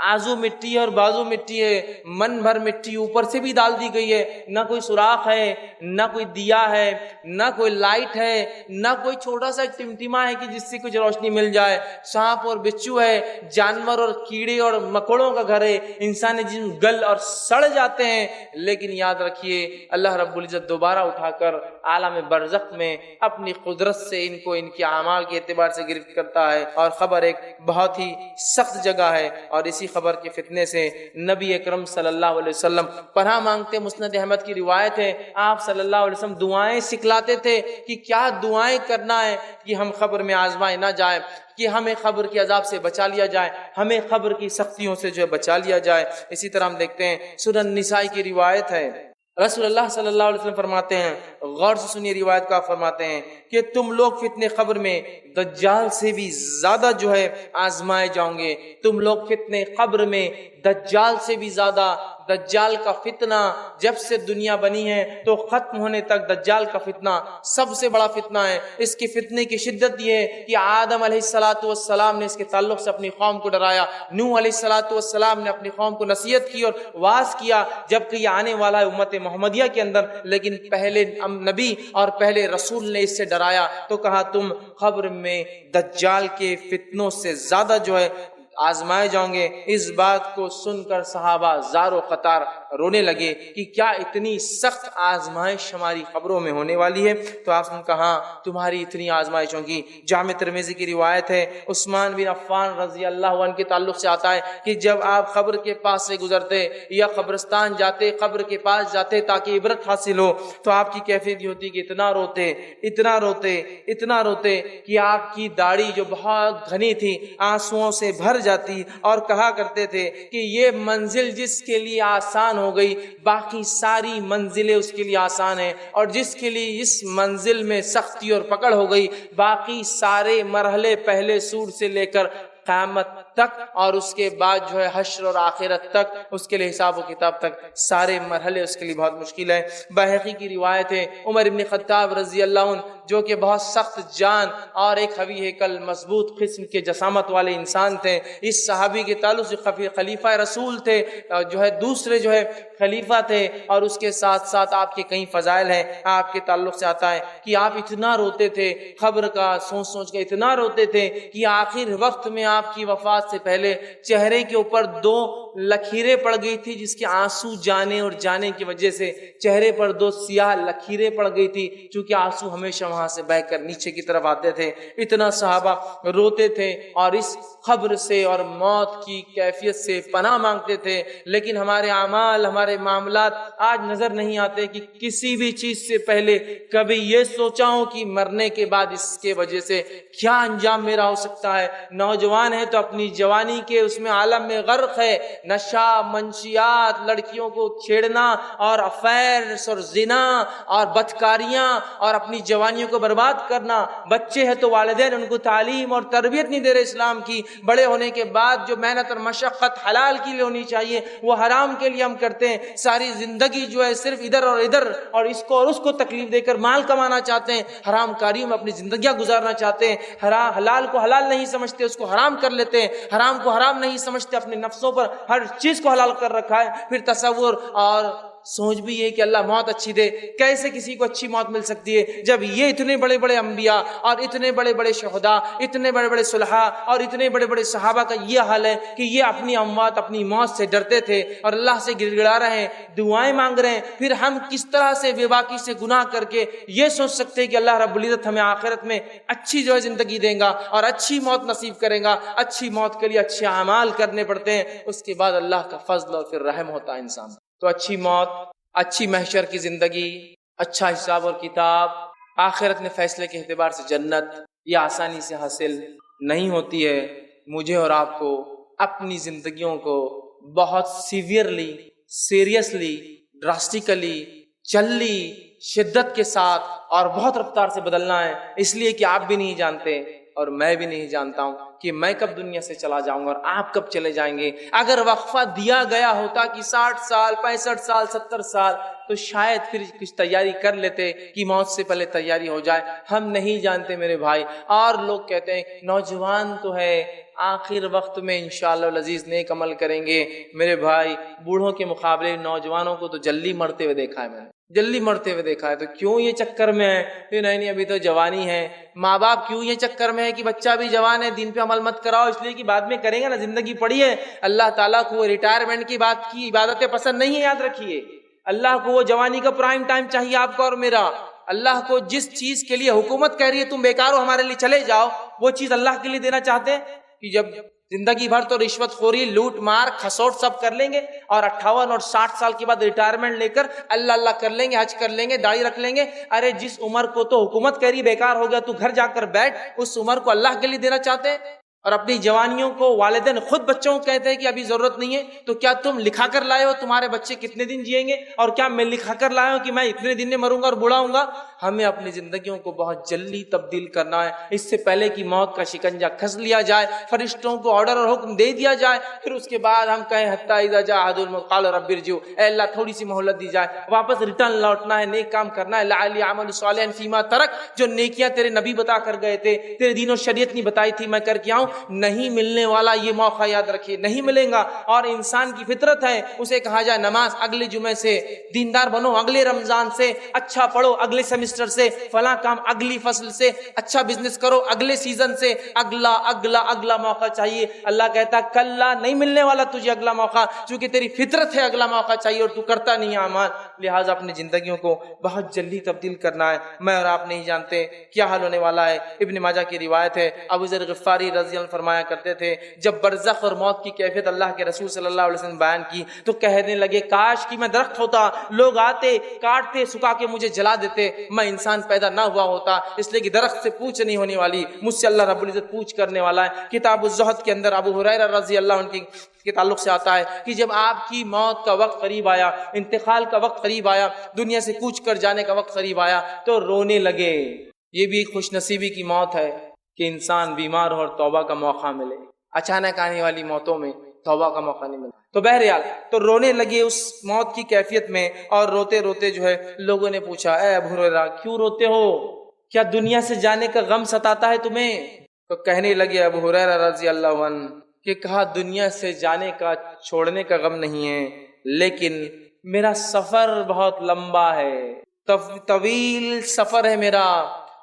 آزو مٹی اور بازو مٹی ہے، من بھر مٹی اوپر سے بھی ڈال دی گئی ہے، نہ کوئی سوراخ ہے، نہ کوئی دیا ہے، نہ کوئی لائٹ ہے، نہ کوئی چھوٹا سا ٹمٹما ہے کہ جس سے کچھ روشنی مل جائے، سانپ اور بچھو ہے، جانور اور کیڑے اور مکوڑوں کا گھر ہے، انسانی جسم گل اور سڑ جاتے ہیں۔ لیکن یاد رکھیے اللہ رب العزت دوبارہ اٹھا کر عالم برزخ میں اپنی قدرت سے ان کو ان کے اعمال کے اعتبار سے گرفت کرتا ہے، اور خبر ایک بہت ہی سخت جگہ ہے۔ اور اسی خبر کے فتنے سے نبی اکرم صلی اللہ علیہ وسلم پناہ مانگتے، مسند احمد کی روایت ہے آپ صلی اللہ علیہ وسلم دعائیں سکھلاتے تھے کہ کیا دعائیں کرنا ہے کہ ہم قبر میں آزمائے نہ جائیں، کہ ہمیں قبر کے عذاب سے بچا لیا جائے، ہمیں قبر کی سختیوں سے جو بچا لیا جائے۔ اسی طرح ہم دیکھتے ہیں سنن نسائی کی روایت ہے، رسول اللہ صلی اللہ علیہ وسلم فرماتے ہیں، غور سے سنیے روایت کا، فرماتے ہیں کہ تم لوگ فتنے قبر میں دجال سے بھی زیادہ جو ہے آزمائے جاؤ گے، تم لوگ فتنے قبر میں دجال سے بھی زیادہ۔ دجال کا فتنہ جب سے دنیا بنی ہے تو ختم ہونے تک دجال کا فتنہ سب سے بڑا فتنہ ہے۔ اس کی فتنے کی شدت یہ ہے کہ آدم علیہ السلام نے اس کے تعلق سے اپنی قوم کو ڈرایا، نوح علیہ السلام نے اپنی قوم کو نصیحت کی اور واعظ کیا، جبکہ یہ آنے والا ہے امت محمدیہ کے اندر، لیکن پہلے نبی اور پہلے رسول نے اس سے ڈرایا تو کہا تم قبر میں دجال کے فتنوں سے زیادہ جو ہے آزمائے جاؤں گے۔ اس بات کو سن کر صحابہ زار و قطار رونے لگے کہ کیا اتنی سخت آزمائش ہماری قبروں میں ہونے والی ہے؟ تو آپ نے کہا تمہاری اتنی آزمائش ہوگی۔ جامع ترمذی کی روایت ہے، عثمان بن عفان رضی اللہ عنہ کے تعلق سے آتا ہے کہ جب آپ قبر کے پاس سے گزرتے یا قبرستان جاتے، قبر کے پاس جاتے تاکہ عبرت حاصل ہو، تو آپ کی کیفیت یہ ہوتی کہ اتنا روتے اتنا روتے اتنا روتے کہ آپ کی داڑھی جو بہت گھنی تھی آنسوؤں سے بھر جاتی، اور کہا کرتے تھے کہ یہ منزل جس کے لیے آسان ہو گئی باقی ساری منزلیں اس کے لیے آسان ہیں، اور جس کے لیے اس منزل میں سختی اور پکڑ ہو گئی باقی سارے مرحلے پہلے سور سے لے کر قیامت تک اور اس کے بعد جو ہے حشر اور آخرت تک، اس کے لیے حساب و کتاب تک سارے مرحلے اس کے لیے بہت مشکل ہے۔ بیہقی کی روایت ہے، عمر بن خطاب رضی اللہ عنہ جو کہ بہت سخت جان اور ایک قوی ہیکل مضبوط قسم کے جسامت والے انسان تھے، اس صحابی کے تعلق سے خلیفہ رسول تھے، جو ہے دوسرے جو ہے خلیفہ تھے، اور اس کے ساتھ ساتھ آپ کے کئی فضائل ہیں۔ آپ کے تعلق سے آتا ہے کہ آپ اتنا روتے تھے، قبر کا سوچ سوچ کے اتنا روتے تھے کہ آخر وقت میں آپ کی وفات سے پہلے چہرے کے اوپر 2 لکیریں پڑ گئی تھی، جس کے آنسو جانے اور جانے کی وجہ سے چہرے پر 2 سیاہ لکیریں پڑ گئی تھی، چونکہ آنسو ہمیشہ وہاں سے بہہ کر نیچے کی طرف آتے تھے۔ اتنا صحابہ روتے تھے اور اس قبر سے اور موت کی کیفیت سے پناہ مانگتے تھے، لیکن ہمارے اعمال، ہمارے معاملات آج نظر نہیں آتے کہ کسی بھی چیز سے پہلے کبھی یہ سوچا ہوں کہ مرنے کے بعد اس کے وجہ سے کیا انجام میرا ہو سکتا ہے۔ نوجوان ہے تو اپنی جوانی کے اس میں عالم میں غرق ہے، نشہ، منشیات، لڑکیوں کو چھیڑنا اور افیئرز اور زنا اور بدکاریاں اور اپنی جوانیوں کو برباد کرنا۔ بچے ہیں تو والدین ان کو تعلیم اور تربیت نہیں دے رہے اسلام کی، بڑے ہونے کے بعد جو محنت اور مشقت حلال کے لیے ہونی چاہیے وہ حرام کے لیے ہم کرتے ہیں۔ ساری زندگی جو ہے صرف ادھر اور ادھر اور اس کو اور اس کو تکلیف دے کر مال کمانا چاہتے ہیں، حرام کاریوں میں اپنی زندگیاں گزارنا چاہتے ہیں، حلال کو حلال نہیں سمجھتے اس کو حرام کر لیتے ہیں، حرام کو حرام نہیں سمجھتے اپنے نفسوں پر ہر چیز کو حلال کر رکھا ہے۔ پھر تصور اور سوچ بھی یہ کہ اللہ موت اچھی دے، کیسے کسی کو اچھی موت مل سکتی ہے جب یہ اتنے بڑے بڑے انبیاء اور اتنے بڑے بڑے شہداء، اتنے بڑے بڑے صلحاء اور اتنے بڑے بڑے صحابہ کا یہ حال ہے کہ یہ اپنی اموات، اپنی موت سے ڈرتے تھے اور اللہ سے گڑ گڑا رہے ہیں، دعائیں مانگ رہے ہیں۔ پھر ہم کس طرح سے بے باکی سے گناہ کر کے یہ سوچ سکتے ہیں کہ اللہ رب العزت ہمیں آخرت میں اچھی جو ہے زندگی دیں گا اور اچھی موت نصیب کریں گا؟ اچھی موت کے لیے اچھے اعمال کرنے پڑتے ہیں، اس کے بعد اللہ کا فضل اور پھر رحم ہوتا ہے انسان۔ تو اچھی موت، اچھی محشر کی زندگی، اچھا حساب اور کتاب، آخرت میں فیصلے کے اعتبار سے جنت، یہ آسانی سے حاصل نہیں ہوتی ہے۔ مجھے اور آپ کو اپنی زندگیوں کو بہت سیریسلی، ڈراسٹیکلی، جلدی، شدت کے ساتھ اور بہت رفتار سے بدلنا ہے، اس لیے کہ آپ بھی نہیں جانتے اور میں بھی نہیں جانتا ہوں کہ میں کب دنیا سے چلا جاؤں گا اور آپ کب چلے جائیں گے۔ اگر وقفہ دیا گیا ہوتا کہ 60 سال، 65 سال، 70 سال، تو شاید پھر کچھ تیاری کر لیتے کہ موت سے پہلے تیاری ہو جائے۔ ہم نہیں جانتے میرے بھائی، اور لوگ کہتے ہیں نوجوان تو ہے، آخر وقت میں انشاءاللہ العزیز نیک عمل کریں گے۔ میرے بھائی، بوڑھوں کے مقابلے نوجوانوں کو تو جلدی مرتے ہوئے دیکھا ہے میں نے، جلدی مرتے ہوئے دیکھا ہے۔ تو کیوں یہ چکر میں ہے کہ نہیں ابھی تو جوانی ہے؟ ماں باپ کیوں یہ چکر میں ہے کہ بچہ بھی جوان ہے، دین پہ عمل مت کراؤ؟ اس لیے کہ بعد میں کریں گے نا، زندگی پڑی ہے۔ اللہ تعالیٰ کو وہ ریٹائرمنٹ کی بات کی عبادتیں پسند نہیں ہے، یاد رکھیے۔ اللہ کو وہ جوانی کا پرائم ٹائم چاہیے آپ کا اور میرا۔ اللہ کو جس چیز کے لیے حکومت کہہ رہی ہے تم بیکار ہو، ہمارے لیے چلے جاؤ، وہ چیز اللہ کے لیے دینا چاہتے ہیں کہ جب زندگی بھر تو رشوت خوری، لوٹ مار، کھسوٹ سب کر لیں گے اور 58 اور 60 سال کے بعد ریٹائرمنٹ لے کر اللہ اللہ کر لیں گے، حج کر لیں گے، داڑھی رکھ لیں گے۔ ارے جس عمر کو تو حکومت کہہ رہی بیکار ہو گیا تو گھر جا کر بیٹھ، اس عمر کو اللہ کے لیے دینا چاہتے ہیں؟ اور اپنی جوانیوں کو والدین خود بچوں کو کہتے ہیں کہ ابھی ضرورت نہیں ہے، تو کیا تم لکھا کر لائے ہو تمہارے بچے کتنے دن جئیں گے؟ اور کیا میں لکھا کر لایا ہوں کہ میں اتنے دن میں مروں گا اور بوڑھا ہوں گا؟ ہمیں اپنی زندگیوں کو بہت جلدی تبدیل کرنا ہے، اس سے پہلے کہ موت کا شکنجہ کس لیا جائے، فرشتوں کو آرڈر اور حکم دے دیا جائے، پھر اس کے بعد ہم کہیں حتی اذا جاء احد الموت قال رب ارجعون، اے اللہ تھوڑی سی مہلت دی جائے، واپس ریٹرن لوٹنا ہے، نیک کام کرنا ہے، لعلی اعمل صالحا فیما ترک، جو نیکیاں تیرے نبی بتا کر گئے تھے، تیرے دین و شریعت نہیں بتائی تھی، میں کر کے آؤں، نہیں ملنے والا یہ موقع یاد رکھیے، نہیں ملے گا۔ اور انسان کی فطرت ہے، اسے کہا جائے نماز اگلے جمعے سے دیندار بنو، اگلے رمضان سے اچھا پڑھو، اگلے سیمسٹر سے فلاں کام، اگلی فصل سے اچھا بزنس کرو، اگلے سیزن سے اگلا اگلا اگلا موقع چاہیے۔ اللہ کہتا کلا نہیں ملنے والا تجھے اگلا موقع، چونکہ تیری فطرت ہے اگلا موقع چاہیے اور تو کرتا نہیں اعمال۔ لہٰذا اپنی زندگیوں کو بہت جلدی تبدیل کرنا ہے۔ میں اور آپ نہیں جانتے کیا حال ہونے والا ہے۔ ابن ماجہ کی روایت ہے، ابو ذر غفاری رضی اللہ عنہ فرمایا کرتے تھے جب برزخ اور موت کی کیفیت اللہ کے رسول صلی اللہ علیہ وسلم بیان کی تو کہنے لگے کاش کہ میں درخت ہوتا، لوگ آتے کاٹتے سکھا کے مجھے جلا دیتے، میں انسان پیدا نہ ہوا ہوتا، اس لیے کہ درخت سے پوچھ نہیں ہونے والی، مجھ سے اللہ رب العزت پوچھ کرنے والا ہے۔ کتاب الزہد کے اندر ابو ہریرہ رضی اللہ عنہ کے تعلق سے آتا ہے کہ جب آپ کی موت کا وقت قریب آیا، انتقال کا وقت قریب آیا، دنیا سے کوچ کر جانے کا وقت قریب آیا تو رونے لگے۔ یہ بھی ایک خوش نصیبی کی موت ہے کہ انسان بیمار ہو اور توبہ کا موقع ملے۔ اچانک آنے والی موتوں میں توبہ کا موقع نہیں ملتا۔ تو بہرحال تو رونے لگے اس موت کی کیفیت میں، اور روتے روتے جو ہے لوگوں نے پوچھا اے ابو ہریرہ کیوں روتے ہو، کیا دنیا سے جانے کا غم ستاتا ہے تمہیں؟ تو کہنے لگے ابو ہریرہ رضی اللہ عنہ کہ کہا دنیا سے جانے کا چھوڑنے کا غم نہیں ہے، لیکن میرا سفر بہت لمبا ہے، طویل سفر ہے میرا،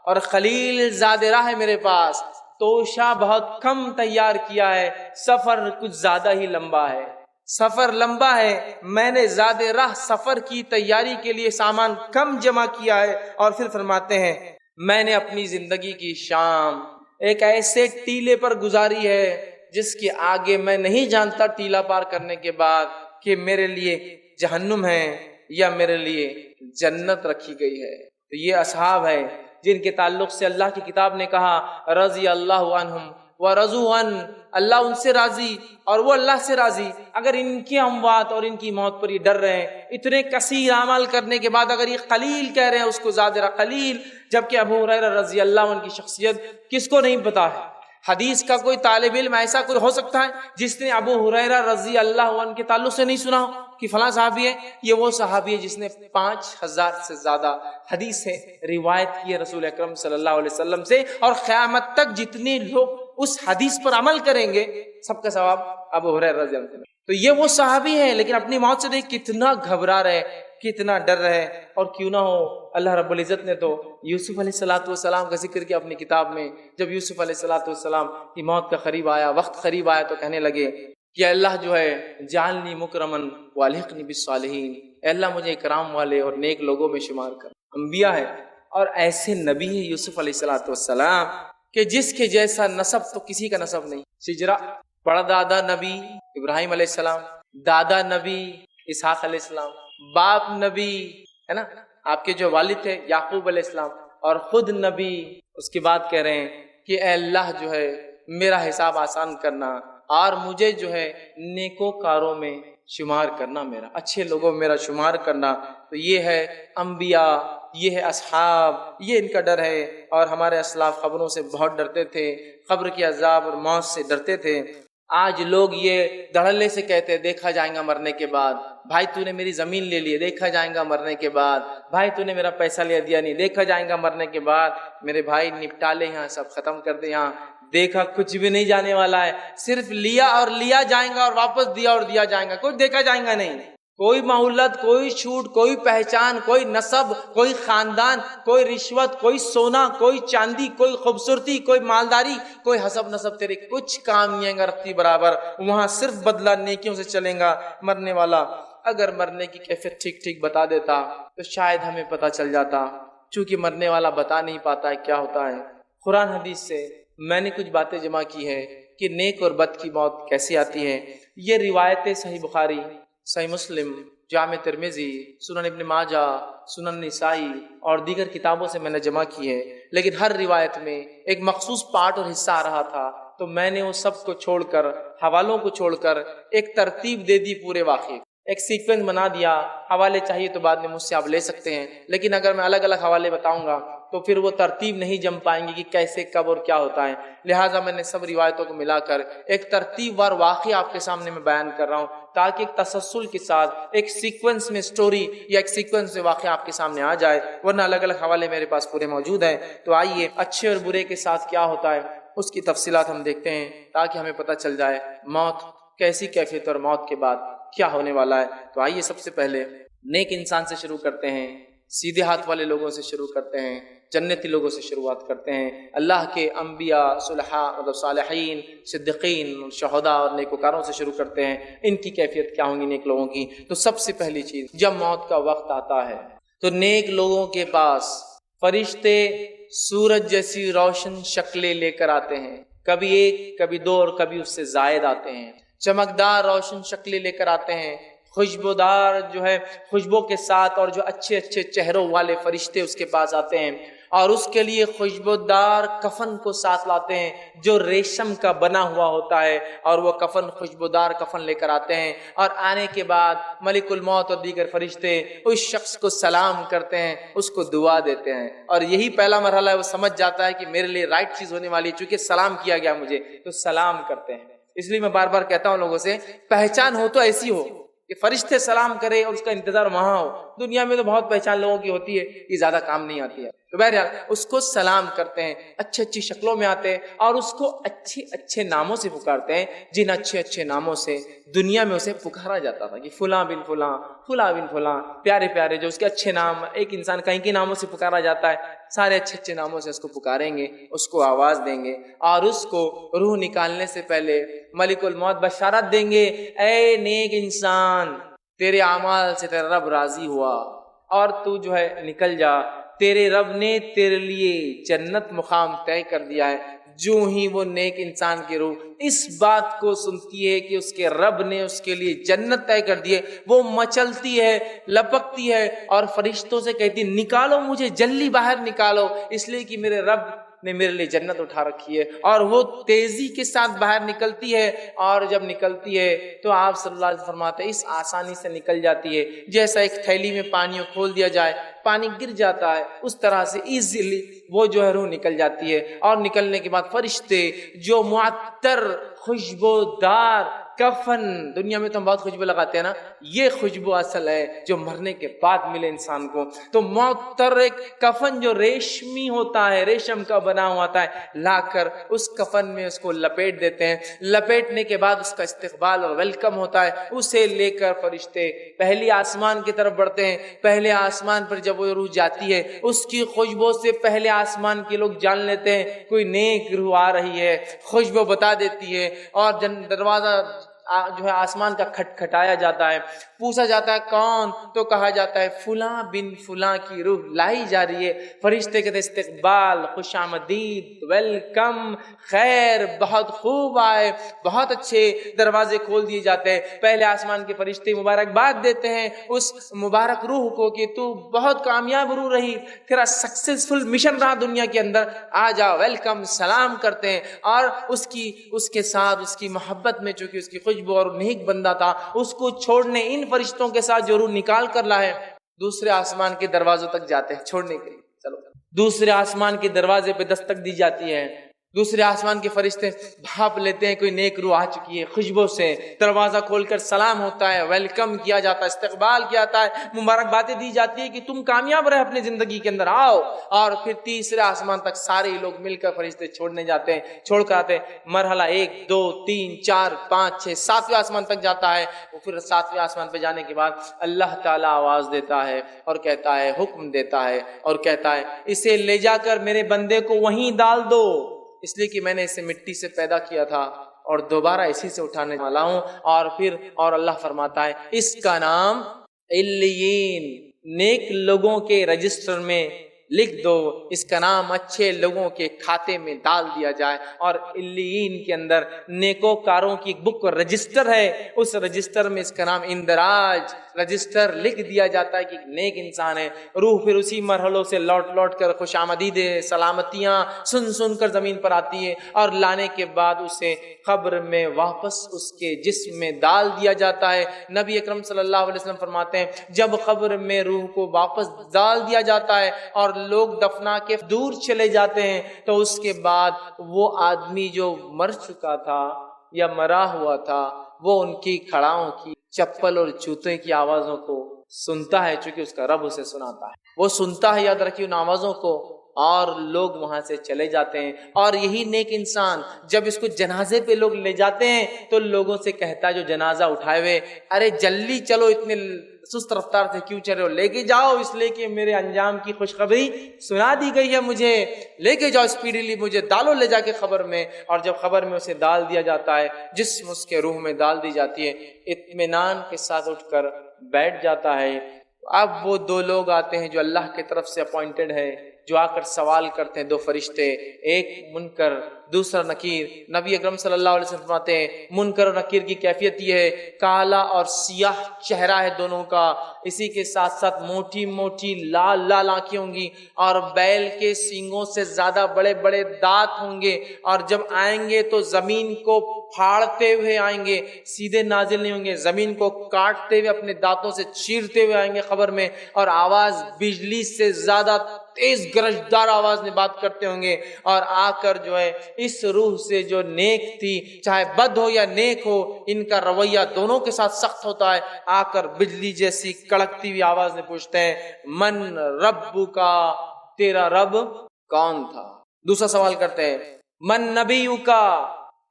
اور خلیل زاد راہ ہے میرے پاس، توشہ بہت کم تیار کیا ہے، سفر کچھ زیادہ ہی لمبا ہے، سفر لمبا ہے، میں نے زاد راہ سفر کی تیاری کے لیے سامان کم جمع کیا ہے۔ اور پھر فرماتے ہیں میں نے اپنی زندگی کی شام ایک ایسے ٹیلے پر گزاری ہے جس کے آگے میں نہیں جانتا ٹیلا پار کرنے کے بعد کہ میرے لیے جہنم ہے یا میرے لیے جنت رکھی گئی ہے۔ تو یہ اصحاب ہے جن کے تعلق سے اللہ کی کتاب نے کہا رضی اللہ عنہم ورضوا عنہ، اللہ ان سے راضی اور وہ اللہ سے راضی۔ اگر ان کی اموات اور ان کی موت پر یہ ڈر رہے ہیں، اتنے کثیر اعمال کرنے کے بعد اگر یہ قلیل کہہ رہے ہیں اس کو زادرہ قلیل، جبکہ ابو ہریرہ رضی اللہ عنہ کی شخصیت کس کو نہیں پتا ہے؟ حدیث کا کوئی طالب علم ایسا کوئی ہو سکتا ہے جس نے ابو ہریرہ رضی اللہ عنہ کے تعلق سے نہیں سنا ہو کہ فلاں صحابی ہے؟ یہ وہ صحابی ہے جس نے 5000 سے زیادہ حدیثیں روایت کی ہے رسول اکرم صلی اللہ علیہ وسلم سے، اور قیامت تک جتنے لوگ اس حدیث پر عمل کریں گے سب کا ثواب ابو ہریرہ رضی اللہ عنہ۔ تو یہ وہ صحابی ہے، لیکن اپنی موت سے دیکھ کتنا گھبرا رہے، کتنا ڈر رہے۔ اور کیوں نہ ہو اللہ رب العزت نے تو یوسف علیہ السلام کا ذکر کیا اپنی کتاب میں۔ جب یوسف علیہ السلام کی موت کا قریب آیا، وقت قریب آیا، تو کہنے لگے کہ اللہ جو ہے جعلنی مکرمن والحقنی بالصالحین، اے اللہ مجھے اکرام والے اور نیک لوگوں میں شمار کر۔ انبیاء ہے اور ایسے نبی ہے یوسف علیہ السلام کہ جس کے جیسا نسب تو کسی کا نسب نہیں۔ شجرا بڑا دادا نبی ابراہیم علیہ السلام، دادا نبی اسحاق علیہ السلام، باپ نبی ہے نا، آپ کے جو والد تھے یعقوب علیہ السلام، اور خود نبی۔ اس کے بعد کہہ رہے ہیں کہ اے اللہ جو ہے میرا حساب آسان کرنا اور مجھے جو ہے نیکوکاروں میں شمار کرنا، میرا اچھے لوگوں میں میرا شمار کرنا۔ تو یہ ہے انبیاء، یہ ہے اصحاب، یہ ان کا ڈر ہے۔ اور ہمارے اسلاف قبروں سے بہت ڈرتے تھے، قبر کے عذاب اور موت سے ڈرتے تھے۔ آج لوگ یہ دھڑلے سے کہتے دیکھا جائے گا مرنے کے بعد، بھائی تو نے میری زمین لے لی، دیکھا جائے گا مرنے کے بعد، بھائی تو نے میرا پیسہ لے دیا نہیں، دیکھا جائے گا مرنے کے بعد۔ میرے بھائی نپٹا لے یہاں، سب ختم کر دے یہاں، دیکھا کچھ بھی نہیں جانے والا ہے، صرف لیا اور لیا جائے گا اور واپس دیا اور دیا جائے گا، کچھ دیکھا جائے گا نہیں۔ کوئی مہلت، کوئی چھوٹ، کوئی پہچان، کوئی نسب، کوئی خاندان، کوئی رشوت، کوئی سونا، کوئی چاندی، کوئی خوبصورتی، کوئی مالداری، کوئی حسب نسب تیرے کچھ کام نہیں آئے گا رکھتی برابر۔ وہاں صرف بدلہ نیکیوں سے چلیں گا مرنے والا۔ اگر مرنے کی کیفیت ٹھیک ٹھیک بتا دیتا تو شاید ہمیں پتہ چل جاتا، چونکہ مرنے والا بتا نہیں پاتا ہے کیا ہوتا ہے۔ قرآن حدیث سے میں نے کچھ باتیں جمع کی ہے کہ نیک اور بد کی موت کیسی آتی ہے۔ یہ روایتیں صحیح بخاری، صحیح مسلم، جامع ترمذی، سنن ابن ماجہ، سنن نسائی اور دیگر کتابوں سے میں نے جمع کی ہے، لیکن ہر روایت میں ایک مخصوص پارٹ اور حصہ آ رہا تھا، تو میں نے وہ سب کو چھوڑ کر، حوالوں کو چھوڑ کر ایک ترتیب دے دی پورے واقعے، ایک سیکوینس بنا دیا۔ حوالے چاہیے تو بعد میں مجھ سے آپ لے سکتے ہیں، لیکن اگر میں الگ الگ حوالے بتاؤں گا تو پھر وہ ترتیب نہیں جم پائیں گی کہ کیسے کب اور کیا ہوتا ہے۔ لہٰذا میں نے سب روایتوں کو ملا کر ایک ترتیب وار واقعہ آپ کے سامنے میں بیان کر رہا ہوں، تاکہ ایک تسلسل کے ساتھ ایک سیکوینس میں سٹوری یا ایک سیکوینس میں واقعہ آپ کے سامنے آ جائے، ورنہ الگ الگ حوالے میرے پاس پورے موجود ہیں۔ تو آئیے اچھے اور برے کے ساتھ کیا ہوتا ہے اس کی تفصیلات ہم دیکھتے ہیں تاکہ ہمیں پتہ چل جائے موت کیسی کیفیت اور موت کے بعد کیا ہونے والا ہے۔ تو آئیے سب سے پہلے نیک انسان سے شروع کرتے ہیں، سیدھے ہاتھ والے لوگوں سے شروع کرتے ہیں، جنتی لوگوں سے شروعات کرتے ہیں، اللہ کے انبیاء، صلحاء مطلب صالحین، صدیقین، شہداء اور نیکوکاروں سے شروع کرتے ہیں، ان کی کیفیت کیا ہوں گی نیک لوگوں کی۔ تو سب سے پہلی چیز، جب موت کا وقت آتا ہے تو نیک لوگوں کے پاس فرشتے سورج جیسی روشن شکلیں لے کر آتے ہیں، کبھی ایک، کبھی دو اور کبھی اس سے زائد آتے ہیں، چمکدار روشن شکلیں لے کر آتے ہیں، خوشبودار جو ہے خوشبو کے ساتھ، اور جو اچھے اچھے چہروں والے فرشتے اس کے پاس آتے ہیں، اور اس کے لیے خوشبودار کفن کو ساتھ لاتے ہیں جو ریشم کا بنا ہوا ہوتا ہے، اور وہ کفن خوشبودار کفن لے کر آتے ہیں، اور آنے کے بعد ملک الموت اور دیگر فرشتے اس شخص کو سلام کرتے ہیں، اس کو دعا دیتے ہیں، اور یہی پہلا مرحلہ ہے، وہ سمجھ جاتا ہے کہ میرے لیے رائٹ چیز ہونے والی ہے، چونکہ سلام کیا گیا مجھے، تو سلام کرتے ہیں۔ اس لیے میں بار بار کہتا ہوں لوگوں سے، پہچان ہو تو ایسی ہو کہ فرشتے سلام کرے اور اس کا انتظار وہاں ہو۔ دنیا میں تو بہت پہچان لوگوں کی ہوتی ہے، یہ زیادہ کام نہیں آتی ہے، تو بہرحال اس کو سلام کرتے ہیں، اچھی اچھی شکلوں میں آتے ہیں، اور اس کو اچھے اچھے ناموں سے پکارتے ہیں، جن اچھے اچھے ناموں سے دنیا میں اسے پکارا جاتا تھا کہ فلاں بن فلاں، فلاں بن فلاں، پیارے پیارے جو اس کے اچھے نام، ایک انسان کہیں کے ناموں سے پکارا جاتا ہے، سارے اچھے اچھے ناموں سے اس کو پکاریں گے، اس کو آواز دیں گے، اور اس کو روح نکالنے سے پہلے ملک الموت بشارت دیں گے، اے نیک انسان، تیرے اعمال سے تیرا رب راضی ہوا اور تو جو ہے نکل جا، تیرے رب نے تیرے لیے جنت مقام طے کر دیا ہے۔ جو ہی وہ نیک انسان کی روح اس بات کو سنتی ہے کہ اس کے رب نے اس کے لیے جنت طے کر دی ہے، وہ مچلتی ہے، لپکتی ہے، اور فرشتوں سے کہتی ہے نکالو مجھے، جلدی باہر نکالو، اس لیے کہ میرے رب نے میرے لیے جنت اٹھا رکھی ہے، اور وہ تیزی کے ساتھ باہر نکلتی ہے، اور جب نکلتی ہے تو آپ صلی اللہ علیہ وسلم فرماتے ہیں اس آسانی سے نکل جاتی ہے جیسا ایک تھیلی میں پانی کھول دیا جائے، پانی گر جاتا ہے، اس طرح سے ایزیلی وہ جو ہے روح نکل جاتی ہے، اور نکلنے کے بعد فرشتے جو معطر خوشبودار کفن، دنیا میں تو ہم بہت خوشبو لگاتے ہیں نا، یہ خوشبو اصل ہے جو مرنے کے بعد ملے انسان کو، تو معطر ایک کفن جو ریشمی ہوتا ہے، ریشم کا بنا ہوا ہوتا ہے، لا کر اس کفن میں اس کو لپیٹ دیتے ہیں، لپیٹنے کے بعد اس کا استقبال اور ویلکم ہوتا ہے، اسے لے کر فرشتے پہلی آسمان کی طرف بڑھتے ہیں، پہلے آسمان پر جب وہ روح جاتی ہے اس کی خوشبو سے پہلے آسمان کے لوگ جان لیتے ہیں کوئی نیک روح آ رہی ہے، خوشبو بتا دیتی ہے، اور دروازہ جو ہے آسمان کا کھٹکھٹایا جاتا ہے، پوچھا جاتا ہے کون، تو کہا جاتا ہے فلاں بن فلاں کی روح لائی جا رہی ہے، فرشتے کہتے استقبال، خوش آمدید، ویلکم، خیر، بہت خوب آئے، بہت اچھے، دروازے کھول دیے جاتے ہیں، پہلے آسمان کے فرشتے مبارکباد دیتے ہیں اس مبارک روح کو کہ تو بہت کامیاب روح رہی، تیرا سکسیسفل مشن رہا دنیا کے اندر، آ جا، ویلکم، سلام کرتے ہیں، اور اس کے ساتھ اس کی محبت میں چونکہ اس کی خوشبو اور نیک بندہ تھا، اس کو چھوڑنے ان فرشتوں کے ساتھ جو روح نکال کر لائے دوسرے آسمان کے دروازوں تک جاتے ہیں چھوڑنے کے لیے، چلو دوسرے آسمان کے دروازے پہ دستک دی جاتی ہے، دوسرے آسمان کے فرشتے بھاپ لیتے ہیں کوئی نیک روح آ چکی ہے، خوشبو سے دروازہ کھول کر سلام ہوتا ہے، ویلکم کیا جاتا ہے، استقبال کیا جاتا ہے، مبارکبادیں دی جاتی ہے کہ تم کامیاب رہے اپنی زندگی کے اندر، آؤ، اور پھر تیسرے آسمان تک سارے لوگ مل کر فرشتے چھوڑنے جاتے ہیں، چھوڑ کر آتے ہیں، مرحلہ 1 2 3 4 5 6 7ویں آسمان تک جاتا ہے، وہ پھر 7ویں آسمان پہ جانے کے بعد اللہ تعالیٰ آواز دیتا ہے اور کہتا ہے، حکم دیتا ہے اور کہتا ہے اسے لے جا کر میرے بندے کو وہیں ڈال دو، اس لیے کہ میں نے اسے مٹی سے پیدا کیا تھا اور دوبارہ اسی سے اٹھانے والا ہوں، اور اللہ فرماتا ہے اس کا نام علیین، نیک لوگوں کے رجسٹر میں لکھ دو، اس کا نام اچھے لوگوں کے کھاتے میں ڈال دیا جائے، اور علیین کے اندر نیکوکاروں کی بک رجسٹر ہے، اس رجسٹر میں اس کا نام اندراج رجسٹر لکھ دیا جاتا ہے کہ ایک نیک انسان ہے، روح پھر اسی مرحلوں سے لوٹ کر خوش آمدیدیں، سلامتیاں سن کر زمین پر آتی ہے، اور لانے کے بعد اسے قبر میں واپس اس کے جسم میں ڈال دیا جاتا ہے۔ نبی اکرم صلی اللہ علیہ وسلم فرماتے ہیں جب قبر میں روح کو واپس ڈال دیا جاتا ہے اور لوگ دفنا کے دور چلے جاتے ہیں تو اس کے بعد وہ آدمی جو مر چکا تھا یا مرا ہوا تھا وہ ان کی کھڑاؤں کی، چپل اور جوتے کی آوازوں کو سنتا ہے، چونکہ اس کا رب اسے سناتا ہے، وہ سنتا ہے، یاد رکھیے ان آوازوں کو، اور لوگ وہاں سے چلے جاتے ہیں. اور یہی نیک انسان جب اس کو جنازے پہ لوگ لے جاتے ہیں تو لوگوں سے کہتا ہے جو جنازہ اٹھائے ہوئے، ارے جلدی چلو، اتنے سست رفتار سے کیوں چل رہے ہو، لے کے جاؤ، اس لیے کہ میرے انجام کی خوشخبری سنا دی گئی ہے، مجھے لے کے جاؤ اسپیڈیلی، مجھے ڈالو لے جا کے قبر میں. اور جب قبر میں اسے ڈال دیا جاتا ہے، جسم اس کے روح میں ڈال دی جاتی ہے، اطمینان کے ساتھ اٹھ کر بیٹھ جاتا ہے. اب وہ دو لوگ آتے ہیں جو اللہ کی طرف سے اپوائنٹڈ ہے، جو آ کر سوال کرتے ہیں، دو فرشتے، ایک منکر دوسرا نکیر. نبی اکرم صلی اللہ علیہ وسلم فرماتے ہیں منکر اور نکیر کی کیفیت یہ ہے، کالا اور سیاہ چہرہ ہے دونوں کا، اسی کے ساتھ ساتھ موٹی موٹی لال لال آنکھیں ہوں گی، اور بیل کے سینگوں سے زیادہ بڑے بڑے دانت ہوں گے، اور جب آئیں گے تو زمین کو پھاڑتے ہوئے آئیں گے، سیدھے نازل نہیں ہوں گے، زمین کو کاٹتے ہوئے اپنے دانتوں سے چیرتے ہوئے آئیں گے قبر میں، اور آواز بجلی سے زیادہ تیز گرجدار آواز میں بات کرتے ہوں گے. اور آ کر جو ہے اس روح سے جو نیک تھی، چاہے بد ہو یا نیک ہو، ان کا رویہ دونوں کے ساتھ سخت ہوتا ہے، آ کر بجلی جیسی کڑکتی ہوئی آواز میں پوچھتے ہیں من رب کا، تیرا رب کون تھا. دوسرا سوال کرتے ہیں من نبی کا،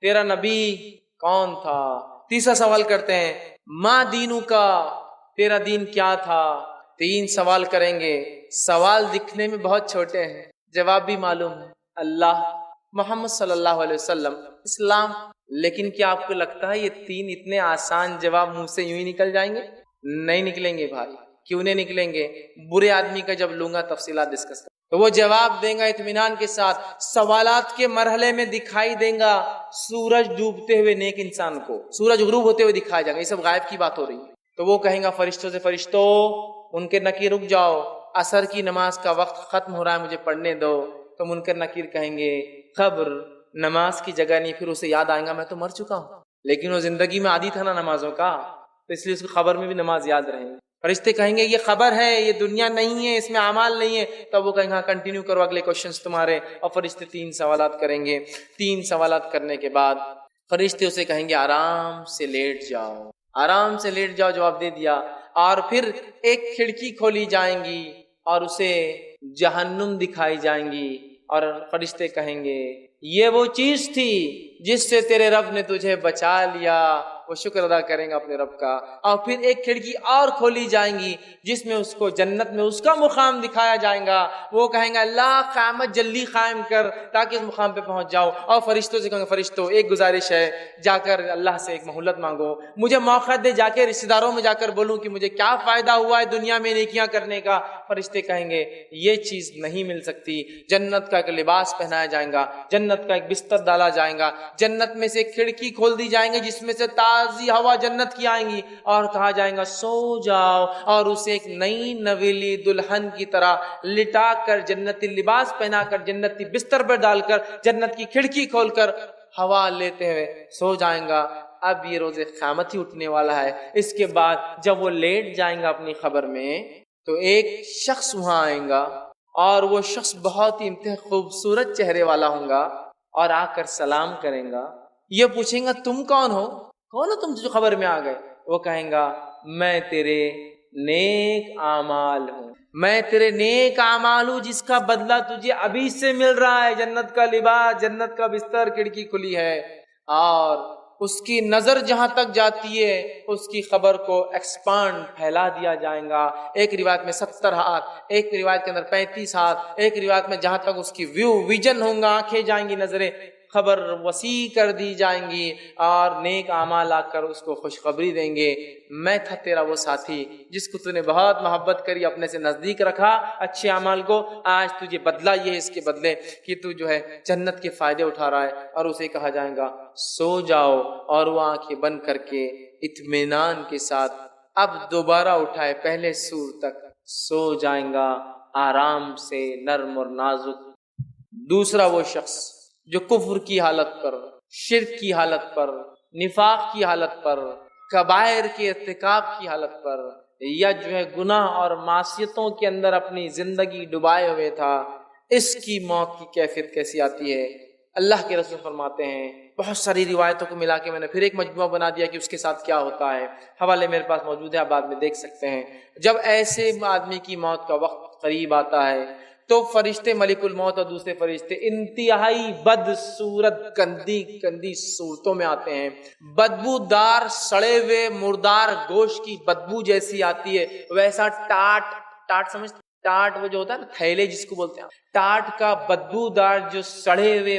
تیرا نبی کون تھا. تیسرا سوال کرتے ہیں ما دینو کا، تیرا دین کیا تھا. تین سوال کریں گے. سوال دکھنے میں بہت چھوٹے ہیں، جواب بھی معلوم ہے، اللہ، محمد صلی اللہ علیہ وسلم، اسلام. لیکن کیا آپ کو لگتا ہے یہ تین اتنے آسان جواب منہ سے یوں ہی نکل جائیں گے؟ نہیں نکلیں گے بھائی. کیوں نہیں نکلیں گے؟ برے آدمی کا جب لوں گا تفصیلات ڈسکس کریں تو وہ جواب دیں گا اطمینان کے ساتھ. سوالات کے مرحلے میں دکھائی دیں گا سورج ڈوبتے ہوئے نیک انسان کو، سورج غروب ہوتے ہوئے دکھایا جائے گا. یہ سب غائب کی بات ہو رہی ہے. تو وہ کہیں گا فرشتوں سے فرشتوں، ان کے نکیر رک جاؤ، عصر کی نماز کا وقت ختم ہو رہا ہے، مجھے پڑھنے دو. تو منکر نکیر کہیں گے خبر نماز کی جگہ نہیں. پھر اسے یاد آئے گا میں تو مر چکا ہوں، لیکن وہ زندگی میں عادی تھا نا نمازوں کا، تو اس لیے اس کو خبر میں بھی نماز یاد رہے. فرشتے کہیں گے یہ خبر ہے، یہ دنیا نہیں ہے، اس میں اعمال نہیں ہے. تب وہ کہیں گے کنٹینیو کرو اگلے کوشچنز تمہارے. اور فرشتے تین سوالات کریں گے. تین سوالات کرنے کے بعد فرشتے اسے کہیں گے آرام سے لیٹ جاؤ، آرام سے لیٹ جاؤ. جواب دے دیا. اور پھر ایک کھڑکی کھولی جائیں گی اور اسے جہنم دکھائی جائیں گی، اور فرشتے کہیں گے یہ وہ چیز تھی جس سے تیرے رب نے تجھے بچا لیا. وہ شکر ادا کریں گا اپنے رب کا. اور پھر ایک کھڑکی اور کھولی جائیں گی جس میں اس کو جنت میں اس کا مقام دکھایا جائے گا. وہ کہیں گا اللہ قیامت جلدی قائم کر تاکہ اس مقام پہ پہنچ جاؤ. اور فرشتوں سے کہیں گے فرشتوں ایک گزارش ہے، جا کر اللہ سے ایک مہلت مانگو، مجھے موقع دے، جا کے رشتہ داروں میں جا کر بولوں کہ مجھے کیا فائدہ ہوا ہے دنیا میں نیکیاں کرنے کا. فرشتے کہیں گے یہ چیز نہیں مل سکتی. جنت کا ایک لباس پہنایا جائے گا، جنت کا ایک بستر ڈالا جائے گا، جنت میں سے ایک کھڑکی کھول دی جائیں گے جس میں سے تازی ہوا جنت کی آئیں گی، اور کہا جائے گا سو جاؤ. اور اسے ایک نئی نویلی دلہن کی طرح لٹا کر، جنتی لباس پہنا کر، جنتی بستر پر ڈال کر، جنت کی کھڑکی کھول کر ہوا لیتے ہوئے سو جائیں گا. اب یہ روز قیامت ہی اٹھنے والا ہے. اس کے بعد جب وہ لیٹ جائیں گا اپنی خبر میں تو ایک شخص وہاں آئیں گا، اور وہ شخص بہت ہی انتہائی خوبصورت چہرے والا ہوں گا، اور آ کر سلام کریں گا. یہ پوچھیں گا تم کون ہو، کون ہو تم جو خبر میں آ گئے؟ وہ کہیں گا میں تیرے نیک اعمال ہوں، میں تیرے نیک اعمال ہوں جس کا بدلہ تجھے ابھی سے مل رہا ہے. جنت کا لباس، جنت کا بستر، کھڑکی کھلی ہے. اور اس کی نظر جہاں تک جاتی ہے اس کی خبر کو ایکسپانڈ پھیلا دیا جائے گا. ایک روایت میں 70 ہاتھ، ایک روایت کے اندر 35 ہاتھ، ایک روایت میں جہاں تک اس کی ویژن ہوں گا، آنکھیں جائیں گی، نظریں، خبر وسیع کر دی جائیں گی. اور نیک اعمال آ کر اس کو خوشخبری دیں گے میں تھا تیرا وہ ساتھی جس کو تو نے بہت محبت کری، اپنے سے نزدیک رکھا اچھے اعمال کو، آج تجھے بدلہ یہ ہے اس کے بدلے کہ تو جو ہے جنت کے فائدے اٹھا رہا ہے. اور اسے کہا جائے گا سو جاؤ. اور وہ آنکھیں بند کر کے اطمینان کے ساتھ اب دوبارہ اٹھائے پہلے سور تک سو جائیں گا آرام سے، نرم اور نازک. دوسرا وہ شخص جو کفر کی حالت پر، شرک کی حالت پر، نفاق کی حالت پر، کبائر کے ارتکاب کی حالت پر، یا جو ہے گناہ اور معصیتوں کے اندر اپنی زندگی ڈبائے ہوئے تھا، اس کی موت کی کیفیت کیسی آتی ہے؟ اللہ کے رسول فرماتے ہیں، بہت ساری روایتوں کو ملا کے میں نے پھر ایک مجموعہ بنا دیا کہ اس کے ساتھ کیا ہوتا ہے. حوالے میرے پاس موجود ہے، آپ بعد میں دیکھ سکتے ہیں. جب ایسے آدمی کی موت کا وقت قریب آتا ہے تو فرشتے ملک الموت اور دوسرے فرشتے انتہائی بدصورت گندی گندی صورتوں میں آتے ہیں، بدبودار سڑے ہوئے مردار گوشت کی بدبو جیسی آتی ہے، ویسا ٹاٹ سمجھتے، ٹاٹ وہ جو ہوتا ہے نا تھیلے جس کو بولتے ہیں، ٹاٹ کا بدبودار جو سڑے ہوئے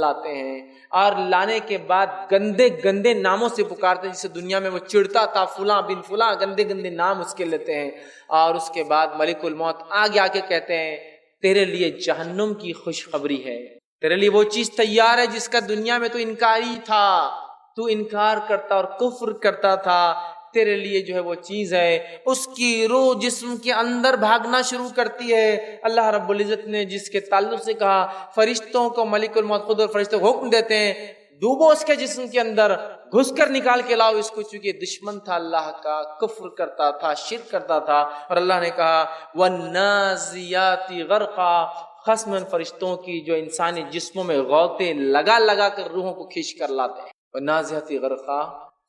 لاتے ہیں، اور لانے کے بعد گندے گندے ناموں سے پکارتے ہیں، جسے دنیا میں وہ چڑھتا تھا فلاں بن فلاں، گندے گندے نام اس کے لیتے ہیں، اور اس کے بعد ملک الموت آگے آ کے کہتے ہیں تیرے لیے جہنم کی خوشخبری ہے، تیرے لیے وہ چیز تیار ہے جس کا دنیا میں تو انکاری تھا، تو انکار کرتا اور کفر کرتا تھا، تیرے لیے جو ہے وہ چیز ہے۔ اس کی روح جسم کے اندر بھاگنا شروع کرتی ہے۔ اللہ رب العزت نے جس کے تعلق سے کہا، فرشتوں کو ملک الموت خود اور فرشتوں کو حکم دیتے ہیں ڈوبو اس کے جسم کے اندر، گھس کر نکال کے لاؤ اس کو، چونکہ دشمن تھا اللہ کا، کفر کرتا تھا، شرک کرتا تھا۔ اور اللہ نے کہا وَالنَّازِيَاتِ غَرْقًا، خصماً فرشتوں کی جو انسانی جسموں میں غوطے لگا لگا کر روحوں کو کھینچ کر لاتے ہیں، وَالنَّازِيَاتِ غَرْقًا،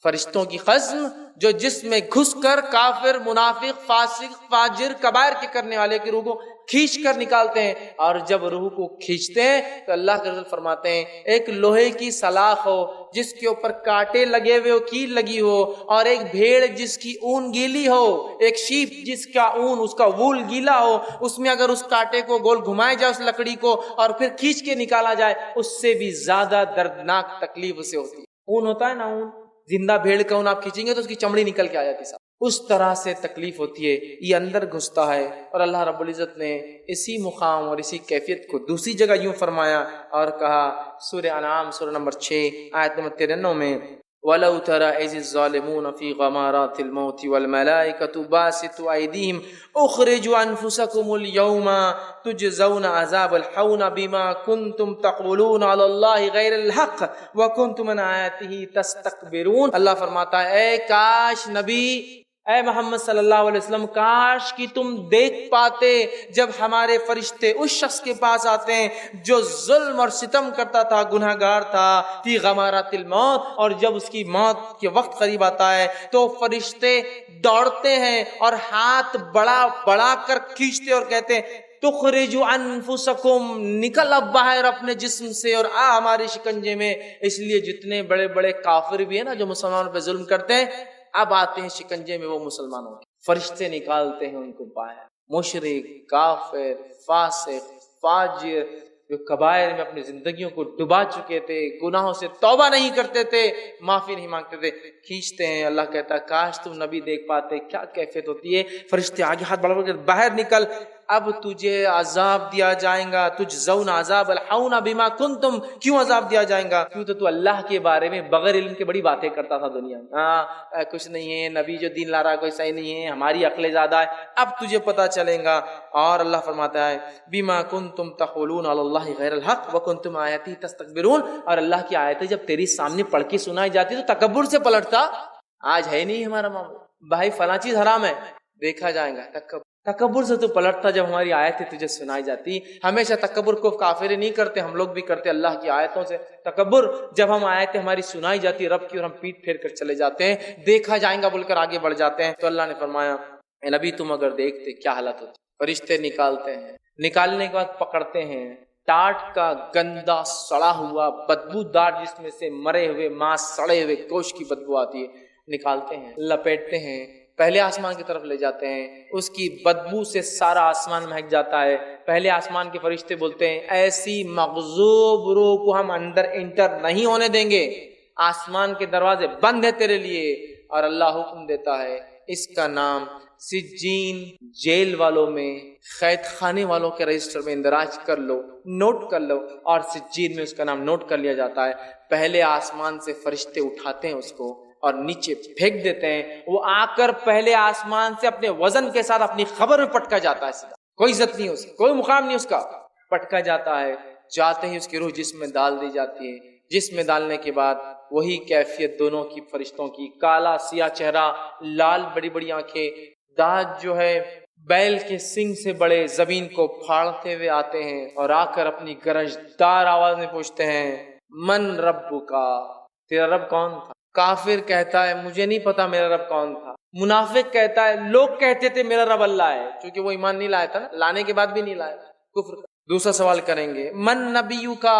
فرشتوں کی خصم جو جسم میں گھس کر کافر، منافق، فاسق، فاجر، کبائر کے کرنے والے کی روح کو کھینچ کر نکالتے ہیں، اور جب روح کو کھینچتے ہیں تو اللہ کے رسول فرماتے ہیں ایک لوہے کی سلاخ ہو جس کے اوپر کانٹے لگے ہوئے ہو، کیل لگی ہو، اور ایک بھیڑ جس کی اون گیلی ہو، ایک شیپ جس کا اون، اس کا وول گیلا ہو، اس میں اگر اس کانٹے کو گول گھمایا جائے اس لکڑی کو اور پھر کھینچ کے نکالا جائے، اس سے بھی زیادہ دردناک تکلیف اسے ہوتی ہے۔ اون ہوتا ہے نا، اون زندہ بھیڑ کا اون آپ کھینچیں گے تو اس کی چمڑی نکل کے آ جاتی ہے، اس طرح سے تکلیف ہوتی ہے، یہ اندر گھستا ہے۔ اور اللہ رب العزت نے اسی مقام اور اسی کیفیت کو دوسری جگہ یوں فرمایا اور کہا، سورہ انعام سورہ نمبر 6 آیت نمبر 93 میں، وَلَوْ تَرَى إِذِ الظَّالِمُونَ فِي غَمَارَاتِ الْمَوْتِ وَالْمَلَائِكَةُ بَاسِطُو أَيْدِيهِمْ أُخْرِجُوا أَنفُسَكُمُ الْيَوْمَ تُجْزَوْنَ عَذَابَ الْحَوْنِ بِمَا كُنْتُمْ تَقُولُونَ عَلَى اللَّهِ غَيْرَ الْحَقِّ وَكُنْتُمْ عَنْ آيَاتِهِ تَسْتَكْبِرُونَ۔ اللہ فرماتا ہے اے کاش نبی، اے محمد صلی اللہ علیہ وسلم، کاش کہ تم دیکھ پاتے جب ہمارے فرشتے اس شخص کے پاس آتے ہیں جو ظلم اور ستم کرتا تھا، گناہگار تھا، فی غمارات الموت، اور جب اس کی موت کے وقت قریب آتا ہے تو فرشتے دوڑتے ہیں اور ہاتھ بڑا بڑا کر کھینچتے اور کہتے ہیں تخرجوا انفسکم، نکل اب باہر اپنے جسم سے اور آ ہمارے شکنجے میں۔ اس لیے جتنے بڑے بڑے کافر بھی ہیں نا جو مسلمانوں پہ ظلم کرتے ہیں، اب آتے ہیں شکنجے میں وہ مسلمانوں کے، فرشتے نکالتے ہیں ان کو باہر۔ مشرک، کافر، فاسق، فاجر جو کبائر میں اپنی زندگیوں کو ڈبا چکے تھے، گناہوں سے توبہ نہیں کرتے تھے، معافی نہیں مانگتے تھے، کھینچتے ہیں۔ اللہ کہتا ہے کاش تم نبی دیکھ پاتے کیا کیفیت ہوتی ہے۔ فرشتے آگے ہاتھ بڑھا کر باہر نکل، اب تجھے عذاب دیا جائے گا، تجزون عذاب الحون بما کنتم، کیوں عذاب دیا جائے گا؟ کیوں تو اللہ کے بارے میں بغیر علم کے بڑی باتیں کرتا تھا دنیا میں، کچھ نہیں ہے، نبی جو دین لا رہا ہے کوئی صحیح نہیں ہے، ہماری عقلیں زیادہ ہے، اب تجھے پتا چلے گا۔ اور اللہ فرماتا ہے بما کنتم تقولون علی اللہ غیر الحق وکنتم آیاتی تستکبرون، اور اللہ کی آیتیں جب تیری سامنے پڑھ کے سنائی جاتی تو تکبر سے پلٹتا۔ آج ہے نہیں ہمارا معاملہ، بھائی فلاں چیز حرام ہے، دیکھا جائے گا، تکبر سے تو پلٹتا جب ہماری آیتیں تجھے سنائی جاتی۔ ہمیشہ تکبر کو کافر نہیں کرتے، ہم لوگ بھی کرتے اللہ کی آیتوں سے تکبر۔ جب ہم آیتیں ہماری سنائی جاتی رب کی اور ہم پیٹ پھیر کر چلے جاتے ہیں، دیکھا جائے گا بول کر آگے بڑھ جاتے ہیں۔ تو اللہ نے فرمایا اے نبی تم اگر دیکھتے کیا حالت ہوتی، فرشتے نکالتے ہیں، نکالنے کے بعد پکڑتے ہیں، ٹاٹ کا گندا سڑا ہوا بدبودار جس میں سے مرے ہوئے ماں، سڑے ہوئے گوشت کی بدبو آتی ہے، نکالتے ہیں، لپیٹتے ہیں، پہلے آسمان کی طرف لے جاتے ہیں، اس کی بدبو سے سارا آسمان مہک جاتا ہے۔ پہلے آسمان کے فرشتے بولتے ہیں ایسی مغضوب روح کو ہم اندر انٹر نہیں ہونے دیں گے، آسمان کے دروازے بند ہیں تیرے لیے۔ اور اللہ حکم دیتا ہے اس کا نام سجین، جیل والوں میں، قید خانے والوں کے رجسٹر میں اندراج کر لو، نوٹ کر لو، اور سجین میں اس کا نام نوٹ کر لیا جاتا ہے۔ پہلے آسمان سے فرشتے اٹھاتے ہیں اس کو اور نیچے پھینک دیتے ہیں، وہ آ کر پہلے آسمان سے اپنے وزن کے ساتھ اپنی خبر میں پٹکا جاتا ہے، سیدھا کوئی عزت نہیں اس کی، کوئی مقام نہیں اس کا، پٹکا جاتا ہے۔ جاتے ہی اس کی روح جسم میں ڈال دی جاتی ہے، جسم میں ڈالنے کے بعد وہی کیفیت دونوں کی فرشتوں کی، کالا سیاہ چہرہ، لال بڑی بڑی آنکھیں، دانت جو ہے بیل کے سنگ سے بڑے، زمین کو پھاڑتے ہوئے آتے ہیں اور آ کر اپنی گرجدار آواز میں پوچھتے ہیں من رب کا، تیرا رب کون تھا؟ کافر کہتا ہے مجھے نہیں پتا میرا رب کون تھا. منافق کہتا ہے لوگ کہتے تھے میرا رب اللہ ہے، چونکہ وہ ایمان نہیں لایا تھا نا، لانے کے بعد بھی نہیں لایا، کفر. دوسرا سوال کریں گے من نبیو کا،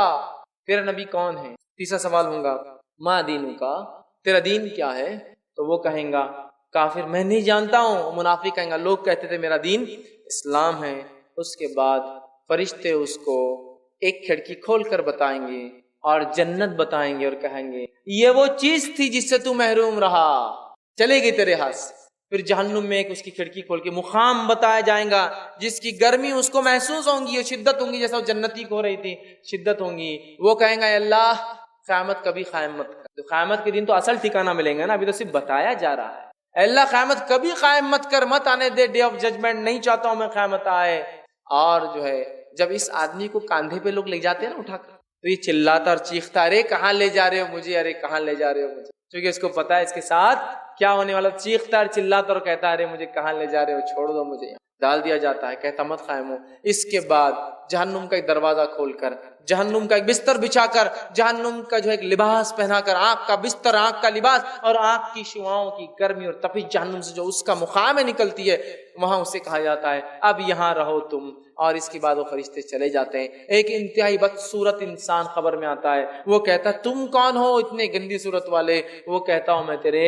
تیرا نبی کون ہے. تیسرا سوال ہوگا ما دینو کا، تیرا دین کیا ہے. تو وہ کہیں گا کافر میں نہیں جانتا ہوں. منافق کہیں گا لوگ کہتے تھے میرا دین اسلام ہے. اس کے بعد فرشتے اس کو ایک کھڑکی کھول کر بتائیں گے اور جنت بتائیں گے اور کہیں گے یہ وہ چیز تھی جس سے تو محروم رہا، چلے گی تیرے ہاتھ سے. پھر جہنم میں ایک اس کی کھڑکی کھول کے مقام بتایا جائیں گا جس کی گرمی اس کو محسوس ہوں گی اور شدت ہوں گی، جیسا وہ جنتی کو ہو رہی تھی شدت ہوں گی. وہ کہیں گا اللہ قیامت کبھی قائم مت کر. تو قیامت کے دن تو اصل ٹھکانہ ملیں گا نا، ابھی تو صرف بتایا جا رہا ہے. اللہ قیامت کبھی قائم مت کر، مت آنے دے ڈے آف ججمنٹ، نہیں چاہتا ہوں میں قیامت آئے. اور جو ہے جب اس آدمی کو کاندھے پہ لوگ لے جاتے ہیں نا اٹھا کر، تو یہ چلاتا اور چیختا ارے کہاں لے جا رہے ہو مجھے، ارے کہاں لے جا رہے ہو مجھے، کیونکہ اس کو پتا ہے اس کے ساتھ کیا ہونے والا. چیختا اور چلاتا اور کہتا ارے مجھے کہاں لے جا رہے ہو، چھوڑ دو مجھے. ڈال دیا جاتا ہے، کہتا مت قائم ہو. اس کے بعد جہنم کا ایک دروازہ کھول کر، جہنم کا ایک بستر بچھا کر، جہنم کا جو ایک لباس پہنا کر، آنکھ کا بستر، آنکھ کا لباس اور آنکھ کی شعاؤں کی گرمی اور تپش جہنم سے جو اس کا مقام میں نکلتی ہے، وہاں اسے کہا جاتا ہے اب یہاں رہو تم. اور اس کے بعد وہ فرشتے چلے جاتے ہیں. ایک انتہائی بدصورت انسان خبر میں آتا ہے، وہ کہتا تم کون ہو اتنے گندی صورت والے. وہ کہتا ہوں میں تیرے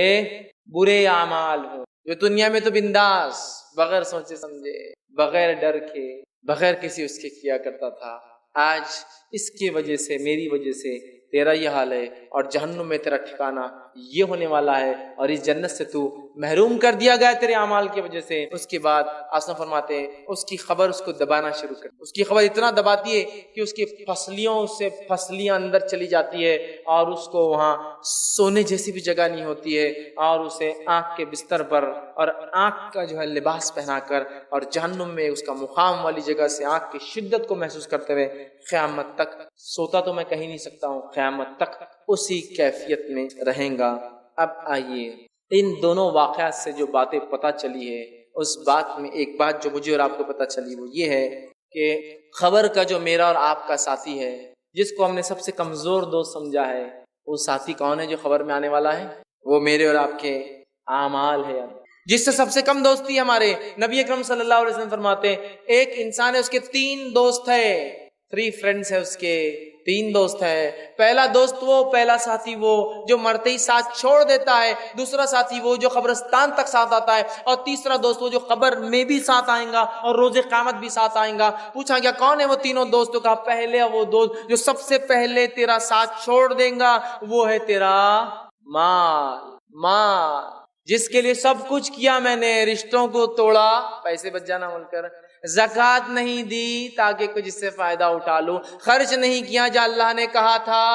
برے اعمال ہوں جو دنیا میں تو بنداس بغیر سوچے سمجھے، بغیر ڈر کے، بغیر کسی اس کے کیا کرتا تھا. آج اس کی وجہ سے، میری وجہ سے تیرا یہ حال ہے اور جہنم میں تیرا ٹھکانہ یہ ہونے والا ہے اور اس جنت سے تو محروم کر دیا گیا تیرے اعمال کی وجہ سے. اس کے بعد آسان فرماتے ہیں اس کی خبر اس کو دبانا شروع کر، اس کی خبر اتنا دباتی ہے کہ اس کی پسلیوں سے پسلیاں اندر چلی جاتی ہے اور اس کو وہاں سونے جیسی بھی جگہ نہیں ہوتی ہے، اور اسے آنکھ کے بستر پر اور آنکھ کا جو ہے لباس پہنا کر اور جہنم میں اس کا مقام والی جگہ سے آنکھ کی شدت کو محسوس کرتے ہوئے قیامت تک، سوتا تو میں کہیں نہیں سکتا ہوں، قیامت تک اسی کیفیت میں رہیں گا. اب آئیے ان دونوں واقعات سے جو باتیں پتہ چلی ہے، اس بات میں ایک بات جو مجھے اور آپ کو پتہ چلی وہ یہ ہے کہ خبر کا جو میرا اور آپ کا ساتھی ہے، جس کو ہم نے سب سے کمزور دوست سمجھا ہے، وہ ساتھی کون ہے جو خبر میں آنے والا ہے؟ وہ میرے اور آپ کے اعمال ہے. جس سے سب سے کم دوستی ہمارے نبی اکرم صلی اللہ علیہ وسلم فرماتے ہیں ایک انسان ہے اس کے 3 دوست ہے، 3 فرینڈز ہے اس کے، 3 دوست ہے. پہلا دوست وہ، پہلا ساتھی وہ جو مرتے ہی ساتھ چھوڑ دیتا ہے، دوسرا ساتھی وہ جو قبرستان تک ساتھ آتا ہے، اور تیسرا دوست وہ جو قبر میں بھی ساتھ آئیں گا اور روز قیامت بھی ساتھ آئیں گا. پوچھا گیا کون ہے وہ تینوں دوستوں کا؟ پہلے وہ دوست جو سب سے پہلے تیرا ساتھ چھوڑ دیں گا وہ ہے تیرا مال، جس کے لیے سب کچھ کیا میں نے، رشتوں کو توڑا پیسے بچ جانا بول کر، زکوٰۃ نہیں دی تاکہ کچھ اس سے فائدہ اٹھا لوں، خرچ نہیں کیا جہاں اللہ نے کہا تھا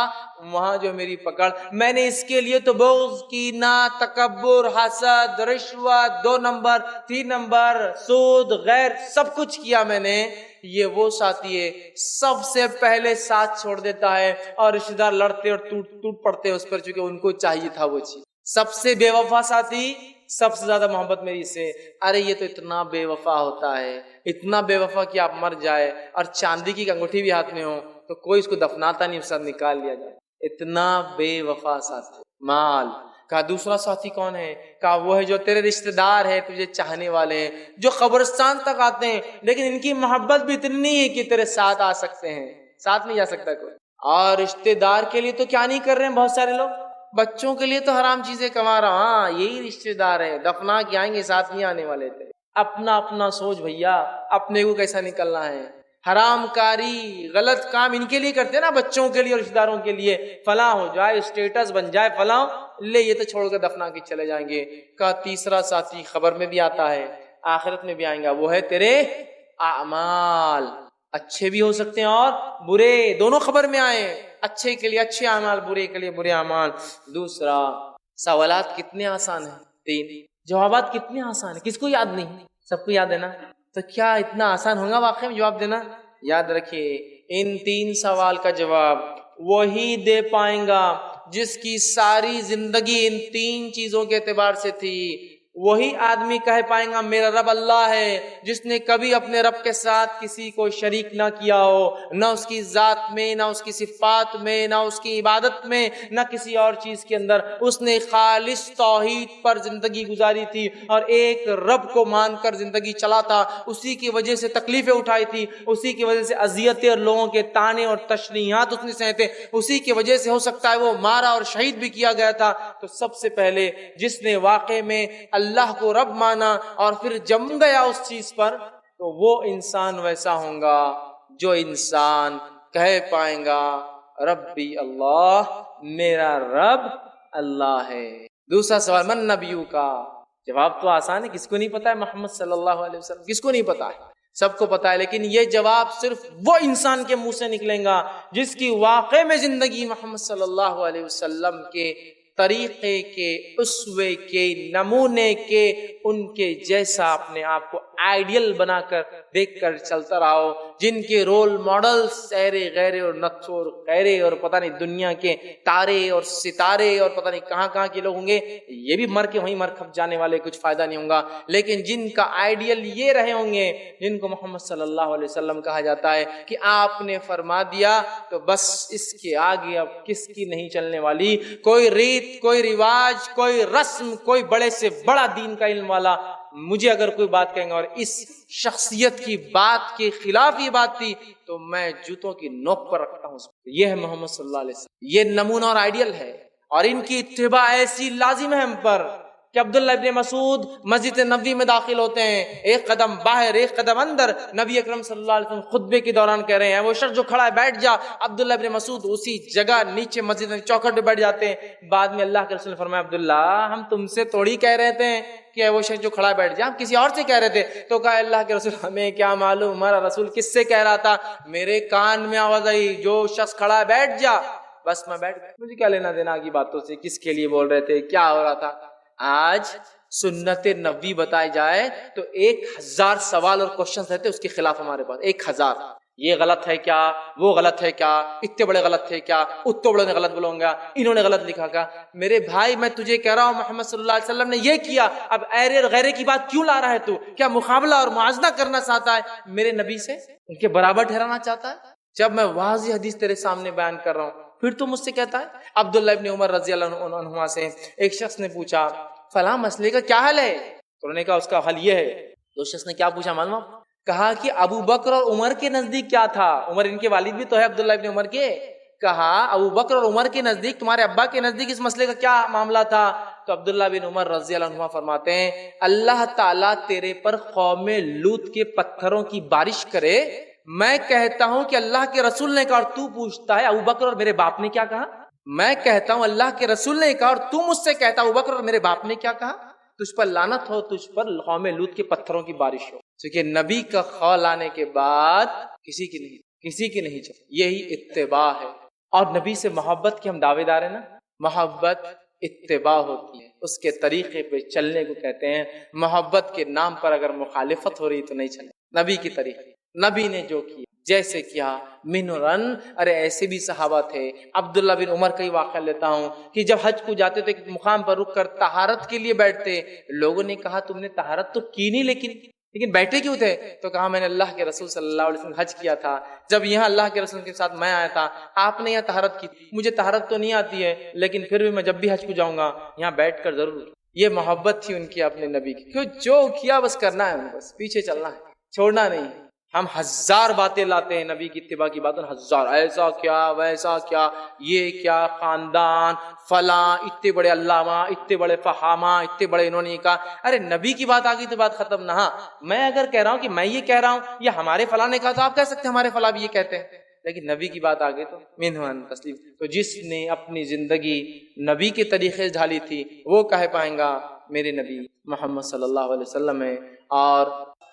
وہاں جو میری پکڑ، میں نے اس کے لیے تو بغض، کینہ، تکبر، حسد، رشوت، 2 نمبر، 3 نمبر، سود، غیر، سب کچھ کیا میں نے. یہ وہ ساتھی ہے سب سے پہلے ساتھ چھوڑ دیتا ہے اور رشتہ دار لڑتے اور ٹوٹ پڑتے اس پر، چونکہ ان کو چاہیے تھا وہ چیز. سب سے بے وفا ساتھی، سب سے زیادہ محبت میری سے، ارے یہ تو اتنا بے وفا ہوتا ہے، اتنا بے وفا کہ آپ مر جائے اور چاندی کی انگوٹھی بھی ہاتھ میں ہو تو کوئی اس کو دفناتا نہیں، اس ساتھ نکال لیا جائے، اتنا بے وفا ساتھی. مال کا دوسرا ساتھی کون ہے؟ کہا وہ ہے جو تیرے رشتہ دار ہے، تجھے چاہنے والے ہیں، جو قبرستان تک آتے ہیں لیکن ان کی محبت بھی اتنی ہے کہ تیرے ساتھ آ سکتے ہیں، ساتھ نہیں جا سکتا کوئی. اور رشتہ دار کے لیے تو کیا نہیں کر رہے ہیں بہت سارے لوگ، بچوں کے لیے تو حرام چیزیں کما رہا. ہاں یہی رشتہ دار ہے، دفنا کے آئیں گے ساتھ نہیں آنے والے تھے. اپنا اپنا سوچ بھیا، اپنے کو کیسا نکلنا ہے. حرام کاری، غلط کام ان کے لیے کرتے ہیں نا، بچوں کے لیے اور رشتہ داروں کے لیے، فلاں ہو جائے، اسٹیٹس بن جائے، فلاں لے یہ تو چھوڑ کر دفنا کے چلے جائیں گے. کا تیسرا ساتھی خبر میں بھی آتا ہے، آخرت میں بھی آئیں گا، وہ ہے تیرے اعمال. اچھے بھی ہو سکتے ہیں اور برے، دونوں خبر میں آئے، اچھے کے لیے اچھے اعمال، برے کے لیے برے اعمال. دوسرا سوالات کتنے آسان ہیں، 3 جوابات کتنے آسان ہیں، کس کو یاد نہیں؟ سب کو یاد ہے نا؟ تو کیا اتنا آسان ہوگا واقعی میں جواب دینا؟ یاد رکھیے ان 3 سوال کا جواب وہی دے پائیں گا جس کی ساری زندگی ان 3 چیزوں کے اعتبار سے تھی. وہی آدمی کہہ پائے گا میرا رب اللہ ہے، جس نے کبھی اپنے رب کے ساتھ کسی کو شریک نہ کیا ہو، نہ اس کی ذات میں، نہ اس کی صفات میں، نہ اس کی عبادت میں، نہ کسی اور چیز کے اندر۔ اس نے خالص توحید پر زندگی گزاری تھی اور ایک رب کو مان کر زندگی چلا تھا، اسی کی وجہ سے تکلیفیں اٹھائی تھی، اسی کی وجہ سے اذیتیں اور لوگوں کے طعنے اور تشنیعات اس نے سہتے، اسی کی وجہ سے ہو سکتا ہے وہ مارا اور شہید بھی کیا گیا تھا۔ تو سب سے پہلے جس نے واقع میں اللہ کو رب مانا اور پھر جم گیا اس چیز پر، تو وہ انسان ویسا ہوگا جو انسان کہہ پائیں گا ربی اللہ، میرا رب اللہ ہے۔ دوسرا سوال من نبیو کا، جواب تو آسان ہے، کس کو نہیں پتا ہے محمد صلی اللہ علیہ وسلم، کس کو نہیں پتا ہے، سب کو پتا ہے، لیکن یہ جواب صرف وہ انسان کے منہ سے نکلے گا جس کی واقع میں زندگی محمد صلی اللہ علیہ وسلم کے طریقے کے، اسوے کے، نمونے کے، ان کے جیسا اپنے آپ کو آئیڈیل بنا کر دیکھ کر چلتا رہو، جن کے رول ماڈلز سیرے غیرے اور نتھو اور غیرے اور پتہ نہیں دنیا کے تارے اور ستارے اور پتہ نہیں کہاں کہاں کے لوگ ہوں گے، یہ بھی مر کے وہیں مر کھپ جانے والے، کچھ فائدہ نہیں ہوگا، لیکن جن کا آئیڈیل یہ رہے ہوں گے، جن کو محمد صلی اللہ علیہ وسلم کہا جاتا ہے کہ آپ نے فرما دیا تو بس اس کے آگے اب کس کی نہیں چلنے والی، کوئی ریت، کوئی رواج، کوئی رسم، کوئی بڑے سے بڑا دین کا علم والا مجھے اگر کوئی بات کہیں گا اور اس شخصیت کی بات کے خلاف یہ بات تھی تو میں جوتوں کی نوک پر رکھتا ہوں۔ یہ ہے محمد صلی اللہ علیہ وسلم، یہ نمونہ اور آئیڈیل ہے، اور ان کی اتباع ایسی لازم ہے ہم پر کہ عبداللہ ابن مسعود مسجد نبوی میں داخل ہوتے ہیں، ایک قدم باہر ایک قدم اندر، نبی اکرم صلی اللہ علیہ وسلم خطبے کے دوران کہہ رہے ہیں وہ شخص جو کھڑا ہے بیٹھ جا، عبداللہ ابن مسعود اسی جگہ نیچے مسجد میں چوکھٹ پہ بیٹھ جاتے ہیں۔ بعد میں اللہ کے رسول نے فرمایا عبداللہ ہم تم سے تھوڑی کہہ رہے تھے کہ وہ شخص جو کھڑا بیٹھ جا، ہم کسی اور سے کہہ رہے تھے۔ تو کہا اللہ کے رسول ہمیں کیا معلوم ہمارا رسول کس سے کہہ رہا تھا، میرے کان میں آواز آئی جو شخص کھڑا ہے بیٹھ جا، بس میں بیٹھ گیا، مجھے کیا لینا دینا کی باتوں سے، کس کے لیے بول رہے تھے، کیا ہو رہا تھا۔ آج سنت نبوی بتائی جائے تو 1000 سوال اور کوشچنز رہتے اس کے خلاف ہمارے پاس، 1000، یہ غلط ہے کیا، وہ غلط ہے کیا، اتنے بڑے غلط تھے کیا، اتنے بڑے نے غلط بولوں گا، انہوں نے غلط لکھا کیا۔ میرے بھائی میں تجھے کہہ رہا ہوں محمد صلی اللہ علیہ وسلم نے یہ کیا، اب ایرے اور غیرے کی بات کیوں لا رہا ہے تو، کیا مقابلہ اور موازنہ کرنا چاہتا ہے میرے نبی سے، ان کے برابر ٹھہرانا چاہتا ہے؟ جب میں واضح حدیث تیرے سامنے بیان کر رہا ہوں پھر تو مجھ سے کہتا ہے۔ عبداللہ ابن عمر رضی اللہ عنہما سے ایک شخص نے پوچھا فلاں مسئلے کا کیا حل ہے، تو انہوں نے کہا اس کا حل یہ ہے۔ تو شخص نے کیا پوچھا معلوم، کہا کہ ابو بکر اور عمر کے نزدیک کیا تھا، عمر ان کے والد بھی تو ہے عبداللہ ابن عمر کے، کہا ابو بکر اور عمر کے نزدیک تمہارے ابا کے نزدیک اس مسئلے کا کیا معاملہ تھا؟ تو عبداللہ بن عمر رضی اللہ عنہ فرماتے ہیں اللہ تعالیٰ تیرے پر قوم لوط کے پتھروں کی بارش کرے، میں کہتا ہوں کہ اللہ کے رسول نے کہا اور تو پوچھتا ہے ابو بکر اور میرے باپ نے کیا کہا، میں کہتا ہوں اللہ کے رسول نے کہا اور تو مجھ سے کہتا ابو بکر اور میرے باپ نے کیا کہا، تجھ پر لعنت ہو، تجھ پر قوم لوط کے پتھروں کی بارش ہو۔ کیونکہ نبی کا قول آنے کے بعد کسی کی نہیں چلی، یہی اتباع ہے۔ اور نبی سے محبت کے ہم دعوے دار ہیں نا، محبت اتباع ہوتی ہے، اس کے طریقے پہ چلنے کو کہتے ہیں۔ محبت کے نام پر اگر مخالفت ہو رہی تو نہیں چلے، نبی کی طریقے، نبی نے جو کیا جیسے کیا منورن، ارے ایسے بھی صحابہ تھے۔ عبداللہ بن عمر کا ہی واقعہ لیتا ہوں کہ جب حج کو جاتے تھے مقام پر رک کر طہارت کے لیے بیٹھتے، لوگوں نے کہا تم نے طہارت تو کی نہیں لیکن بیٹھے کیوں تھے؟ تو کہا میں نے اللہ کے رسول صلی اللہ علیہ وسلم حج کیا تھا، جب یہاں اللہ کے رسول کے ساتھ میں آیا تھا آپ نے یہاں طہارت کی، مجھے طہارت تو نہیں آتی ہے لیکن پھر بھی میں جب بھی حج کو جاؤں گا یہاں بیٹھ کر ضرور۔ یہ محبت تھی ان کی اپنے نبی کی، کیوں جو کیا بس کرنا ہے، بس پیچھے چلنا ہے، چھوڑنا نہیں۔ ہم 1000 باتیں لاتے ہیں نبی کی اتباع کی باتیں، 1000، ایسا کیا ویسا کیا، یہ کیا خاندان فلاں، اتنے بڑے علامہ، اتنے بڑے فہامہ، اتنے بڑے انہوں نے کہا۔ ارے نبی کی بات آ گئی تو بات ختم نہ۔ ہاں میں اگر کہہ رہا ہوں کہ میں یہ کہہ رہا ہوں یا ہمارے فلاں نے کہا تو آپ کہہ سکتے ہیں ہمارے فلاں بھی یہ کہتے ہیں، لیکن نبی کی بات آ گئی تو منہن تسلیم۔ تو جس نے اپنی زندگی نبی کے طریقے سے ڈھالی تھی وہ کہہ پائیں گا میرے نبی محمد صلی اللہ علیہ وسلم ہے۔ اور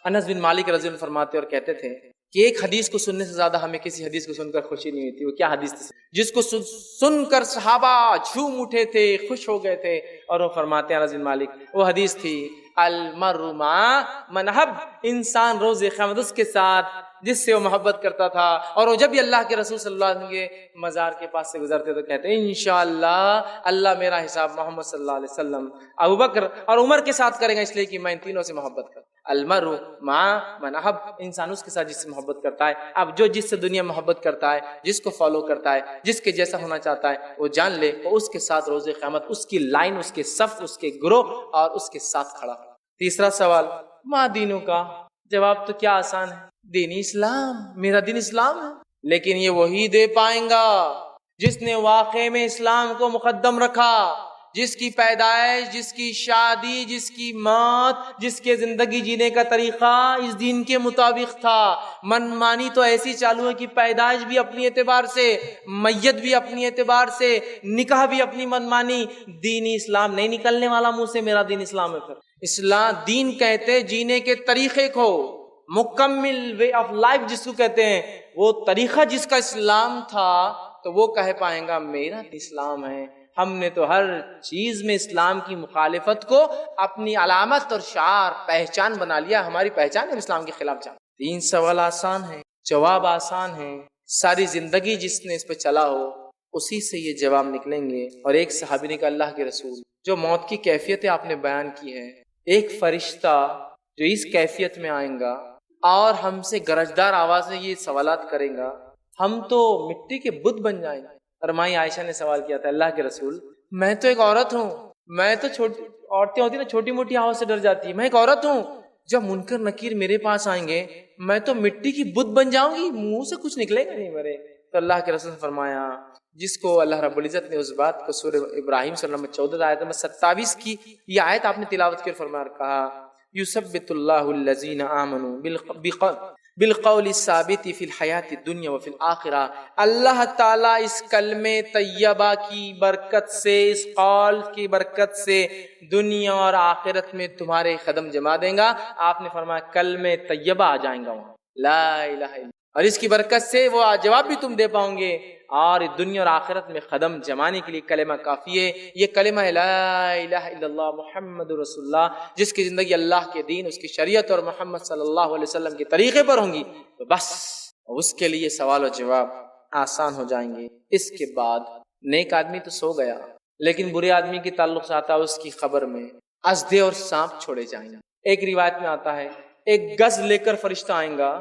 انس بن مالک رضی اللہ عنہ فرماتے اور کہتے تھے کہ ایک حدیث کو سننے سے زیادہ ہمیں کسی حدیث کو سن کر خوشی نہیں ہوتی۔ وہ کیا حدیث تھی جس کو سن کر صحابہ جھوم اٹھے تھے، خوش ہو گئے تھے؟ اور وہ فرماتے ہیں انس بن مالک، وہ حدیث تھی المرء مع من احب، انسان روز قیامت اس کے ساتھ جس سے وہ محبت کرتا تھا. اور وہ جب بھی اللہ کے رسول صلی اللہ علیہ وسلم کے مزار کے پاس سے گزرتے تو کہتے ہیں انشاءاللہ اللہ میرا حساب محمد صلی اللہ علیہ وسلم، ابوبکر اور عمر کے ساتھ کرے گا، اس لیے کہ میں ان تینوں سے محبت کرتا. المرء مع من احب، انسان اس کے ساتھ جس سے محبت کرتا ہے. اب جو جس سے دنیا محبت کرتا ہے، جس کو فالو کرتا ہے، جس کے جیسا ہونا چاہتا ہے، وہ جان لے وہ اس کے ساتھ روز قیامت اس کی لائن، اس کے صف، اس کے گروہ اور اس کے ساتھ کھڑا. تیسرا سوال، ما دینوں کا؟ جواب تو کیا آسان ہے، دین اسلام، میرا دین اسلام ہے. لیکن یہ وہی دے پائیں گا جس نے واقع میں اسلام کو مقدم رکھا، جس کی پیدائش، جس کی شادی، جس کی موت، جس کے زندگی جینے کا طریقہ اس دین کے مطابق تھا. من مانی تو ایسی چالو ہے کہ پیدائش بھی اپنی اعتبار سے، میت بھی اپنی اعتبار سے، نکاح بھی اپنی من مانی. دین اسلام نہیں نکلنے والا منہ سے میرا دین اسلام ہے. پھر اسلام دین کہتے جینے کے طریقے کو، مکمل وے آف لائف جس کو کہتے ہیں، وہ طریقہ جس کا اسلام تھا تو وہ کہہ پائیں گا میرا اسلام ہے. ہم نے تو ہر چیز میں اسلام کی مخالفت کو اپنی علامت اور شعار، پہچان بنا لیا. ہماری پہچان ہے اسلام کے خلاف جانا. 3 سوال آسان ہے، جواب آسان ہے. ساری زندگی جس نے اس پہ چلا ہو اسی سے یہ جواب نکلیں گے. اور ایک صحابی نے کہا اللہ کے رسول، جو موت کی کیفیتیں آپ نے بیان کی ہے، ایک فرشتہ جو اس کیفیت میں آئیں گا اور ہم سے گرجدار آواز میں یہ سوالات کریں گا، ہم تو مٹی کے بت بن جائیں گے. اور مائی عائشہ نے سوال کیا تھا اللہ کے رسول، میں تو ایک عورت ہوں، میں تو عورتیں ہوتی ہیں نا چھوٹی موٹی آواز سے ڈر جاتی ہے، میں ایک عورت ہوں، جب منکر نکیر میرے پاس آئیں گے میں تو مٹی کی بت بن جاؤں گی، منہ سے کچھ نکلے گا نہیں میرے. تو اللہ کے رسول نے فرمایا، جس کو اللہ رب العزت نے اس بات کو سورہ ابراہیم صلی اللہ علیہ وسلم 14 آیت نمبر 27 کی یہ آیت آپ نے تلاوت کی اور فرمایا کہا یثبت اللہ الذین آمنوا بالقول الثابت فی الحیات الدنیا وفی الآخرہ. اللہ تعالیٰ اس کلمہ طیبہ کی برکت سے، اس قول کی برکت سے دنیا اور آخرت میں تمہارے قدم جما دیں گا. آپ نے فرمایا کلمہ طیبہ آ جائیں گا وہاں، لا الہ الا، اور اس کی برکت سے وہ جواب بھی تم دے پاؤ گے. اور دنیا اور آخرت میں قدم جمانے کے لیے کلمہ کافی ہے. یہ کلمہ ہے لا الہ الا اللہ محمد رسول اللہ، جس کی زندگی اللہ کے دین، اس کی شریعت اور محمد صلی اللہ علیہ وسلم کے طریقے پر ہوں گی تو بس اس کے لیے سوال و جواب آسان ہو جائیں گے. اس کے بعد نیک آدمی تو سو گیا، لیکن برے آدمی کے تعلق سے آتا ہے اس کی خبر میں اژدھے اور سانپ چھوڑے جائیں گے. ایک روایت میں آتا ہے ایک گز لے کر فرشتہ آئیں گا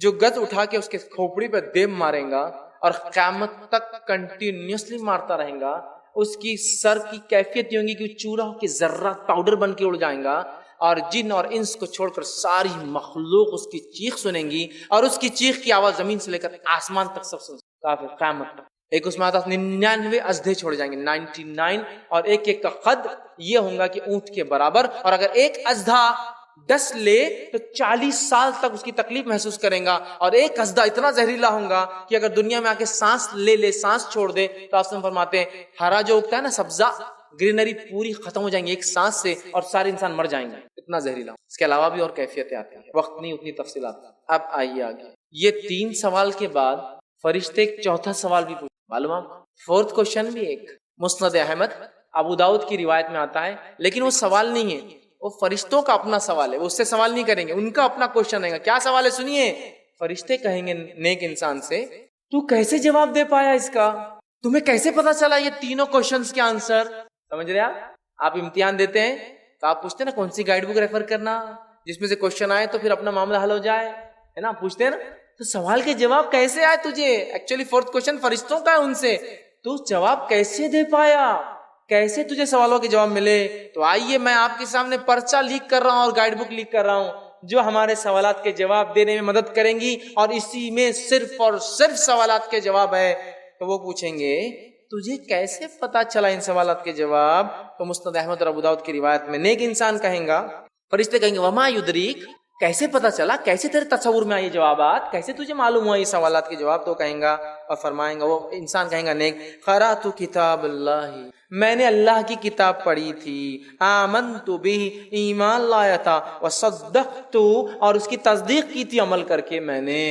جو گز اٹھا کے اس کے کھوپڑی پہ دیم ماریں گا اور قیامت تک کنٹینیوسلی مارتا رہیں گا. اس کی سر کی کیفیت یہ ہوگی کہ چورا ہو کے ذرات پاؤڈر بن کے اڑ جائیں گا، اور جن اور انس کو چھوڑ کر ساری مخلوق اس کی چیخ سنیں گی، اور اس کی چیخ کی آواز زمین سے لے کر آسمان تک سب سن کافر قیامت تک. ایک اس میں آتا 99 اژدھے چھوڑے جائیں گے، 99، اور ایک ایک کا قد یہ ہوگا کہ اونٹ کے برابر. اور اگر ایک اژدھا 10 لے تو 40 سال تک اس کی تکلیف محسوس کریں گا. اور ایک اژدھا اتنا زہریلا ہوگا کہ اگر دنیا میں آ کے سانس لے سانس چھوڑ دے تو آپ فرماتے ہیں ہرا جو اگتا ہے نا سبزہ، گرینری پوری ختم ہو جائیں گی ایک سانس سے، اور سارے انسان مر جائیں گے، اتنا زہریلا. اس کے علاوہ بھی اور کیفیتیں آتی ہیں، وقت نہیں اتنی تفصیلات. اب آئیے آگے. یہ 3 سوال کے بعد فرشتے ایک چوتھا سوال بھی پوچھتے، معلوم آپ 4تھ کوشچن بھی. ایک مسند احمد ابو داؤد کی روایت میں آتا ہے، لیکن وہ سوال نہیں ہے، وہ فرشتوں کا اپنا سوال ہے. وہ اس سے سوال نہیں کریں گے، ان کا اپنا کوشچن ہے. کیا سوال ہے سنیے. فرشتے کہیں گے نیک انسان سے تو کیسے جواب دے پایا اس کا، تمہیں کیسے پتا چلا یہ تینوں کوشچنز کے آنسر. سمجھ رہے آپ امتحان دیتے ہیں تو آپ پوچھتے ہیں نا کون سی گائیڈ بک ریفر کرنا جس میں سے کوشچن آئے تو پھر اپنا معاملہ حل ہو جائے، ہے نا، پوچھتے ہیں نا. تو سوال کے جواب کیسے آئے تجھے؟ ایکچولی 4تھ کوشچن فرشتوں کا ہے، ان سے تو جواب کیسے دے پایا، کیسے تجھے سوالوں کے جواب ملے. تو آئیے میں آپ کے سامنے پرچہ لیک کر رہا ہوں اور گائیڈ بک لیک کر رہا ہوں جو ہمارے سوالات کے جواب دینے میں مدد کریں گی، اور اسی میں صرف اور صرف سوالات کے جواب ہے. تو وہ پوچھیں گے تجھے کیسے پتا چلا ان سوالات کے جواب. تو مسند احمد اور ابو داؤد کی روایت میں نیک انسان کہیں گا، فرشتے کہیں گے وما یدریک، کیسے پتا چلا، کیسے تیرے تصور میں آئے یہ جوابات، کیسے تجھے معلوم ہوا یہ سوالات کے جواب. تو کہیں گا اور فرمائیں گا وہ انسان کہیں گا نیک، قرأت کتاب اللہ، میں نے اللہ کی کتاب پڑھی تھی، آمنت بہ، ایمان لایا تھا، وصدقت، اور اس کی تصدیق کی تھی عمل کر کے میں نے.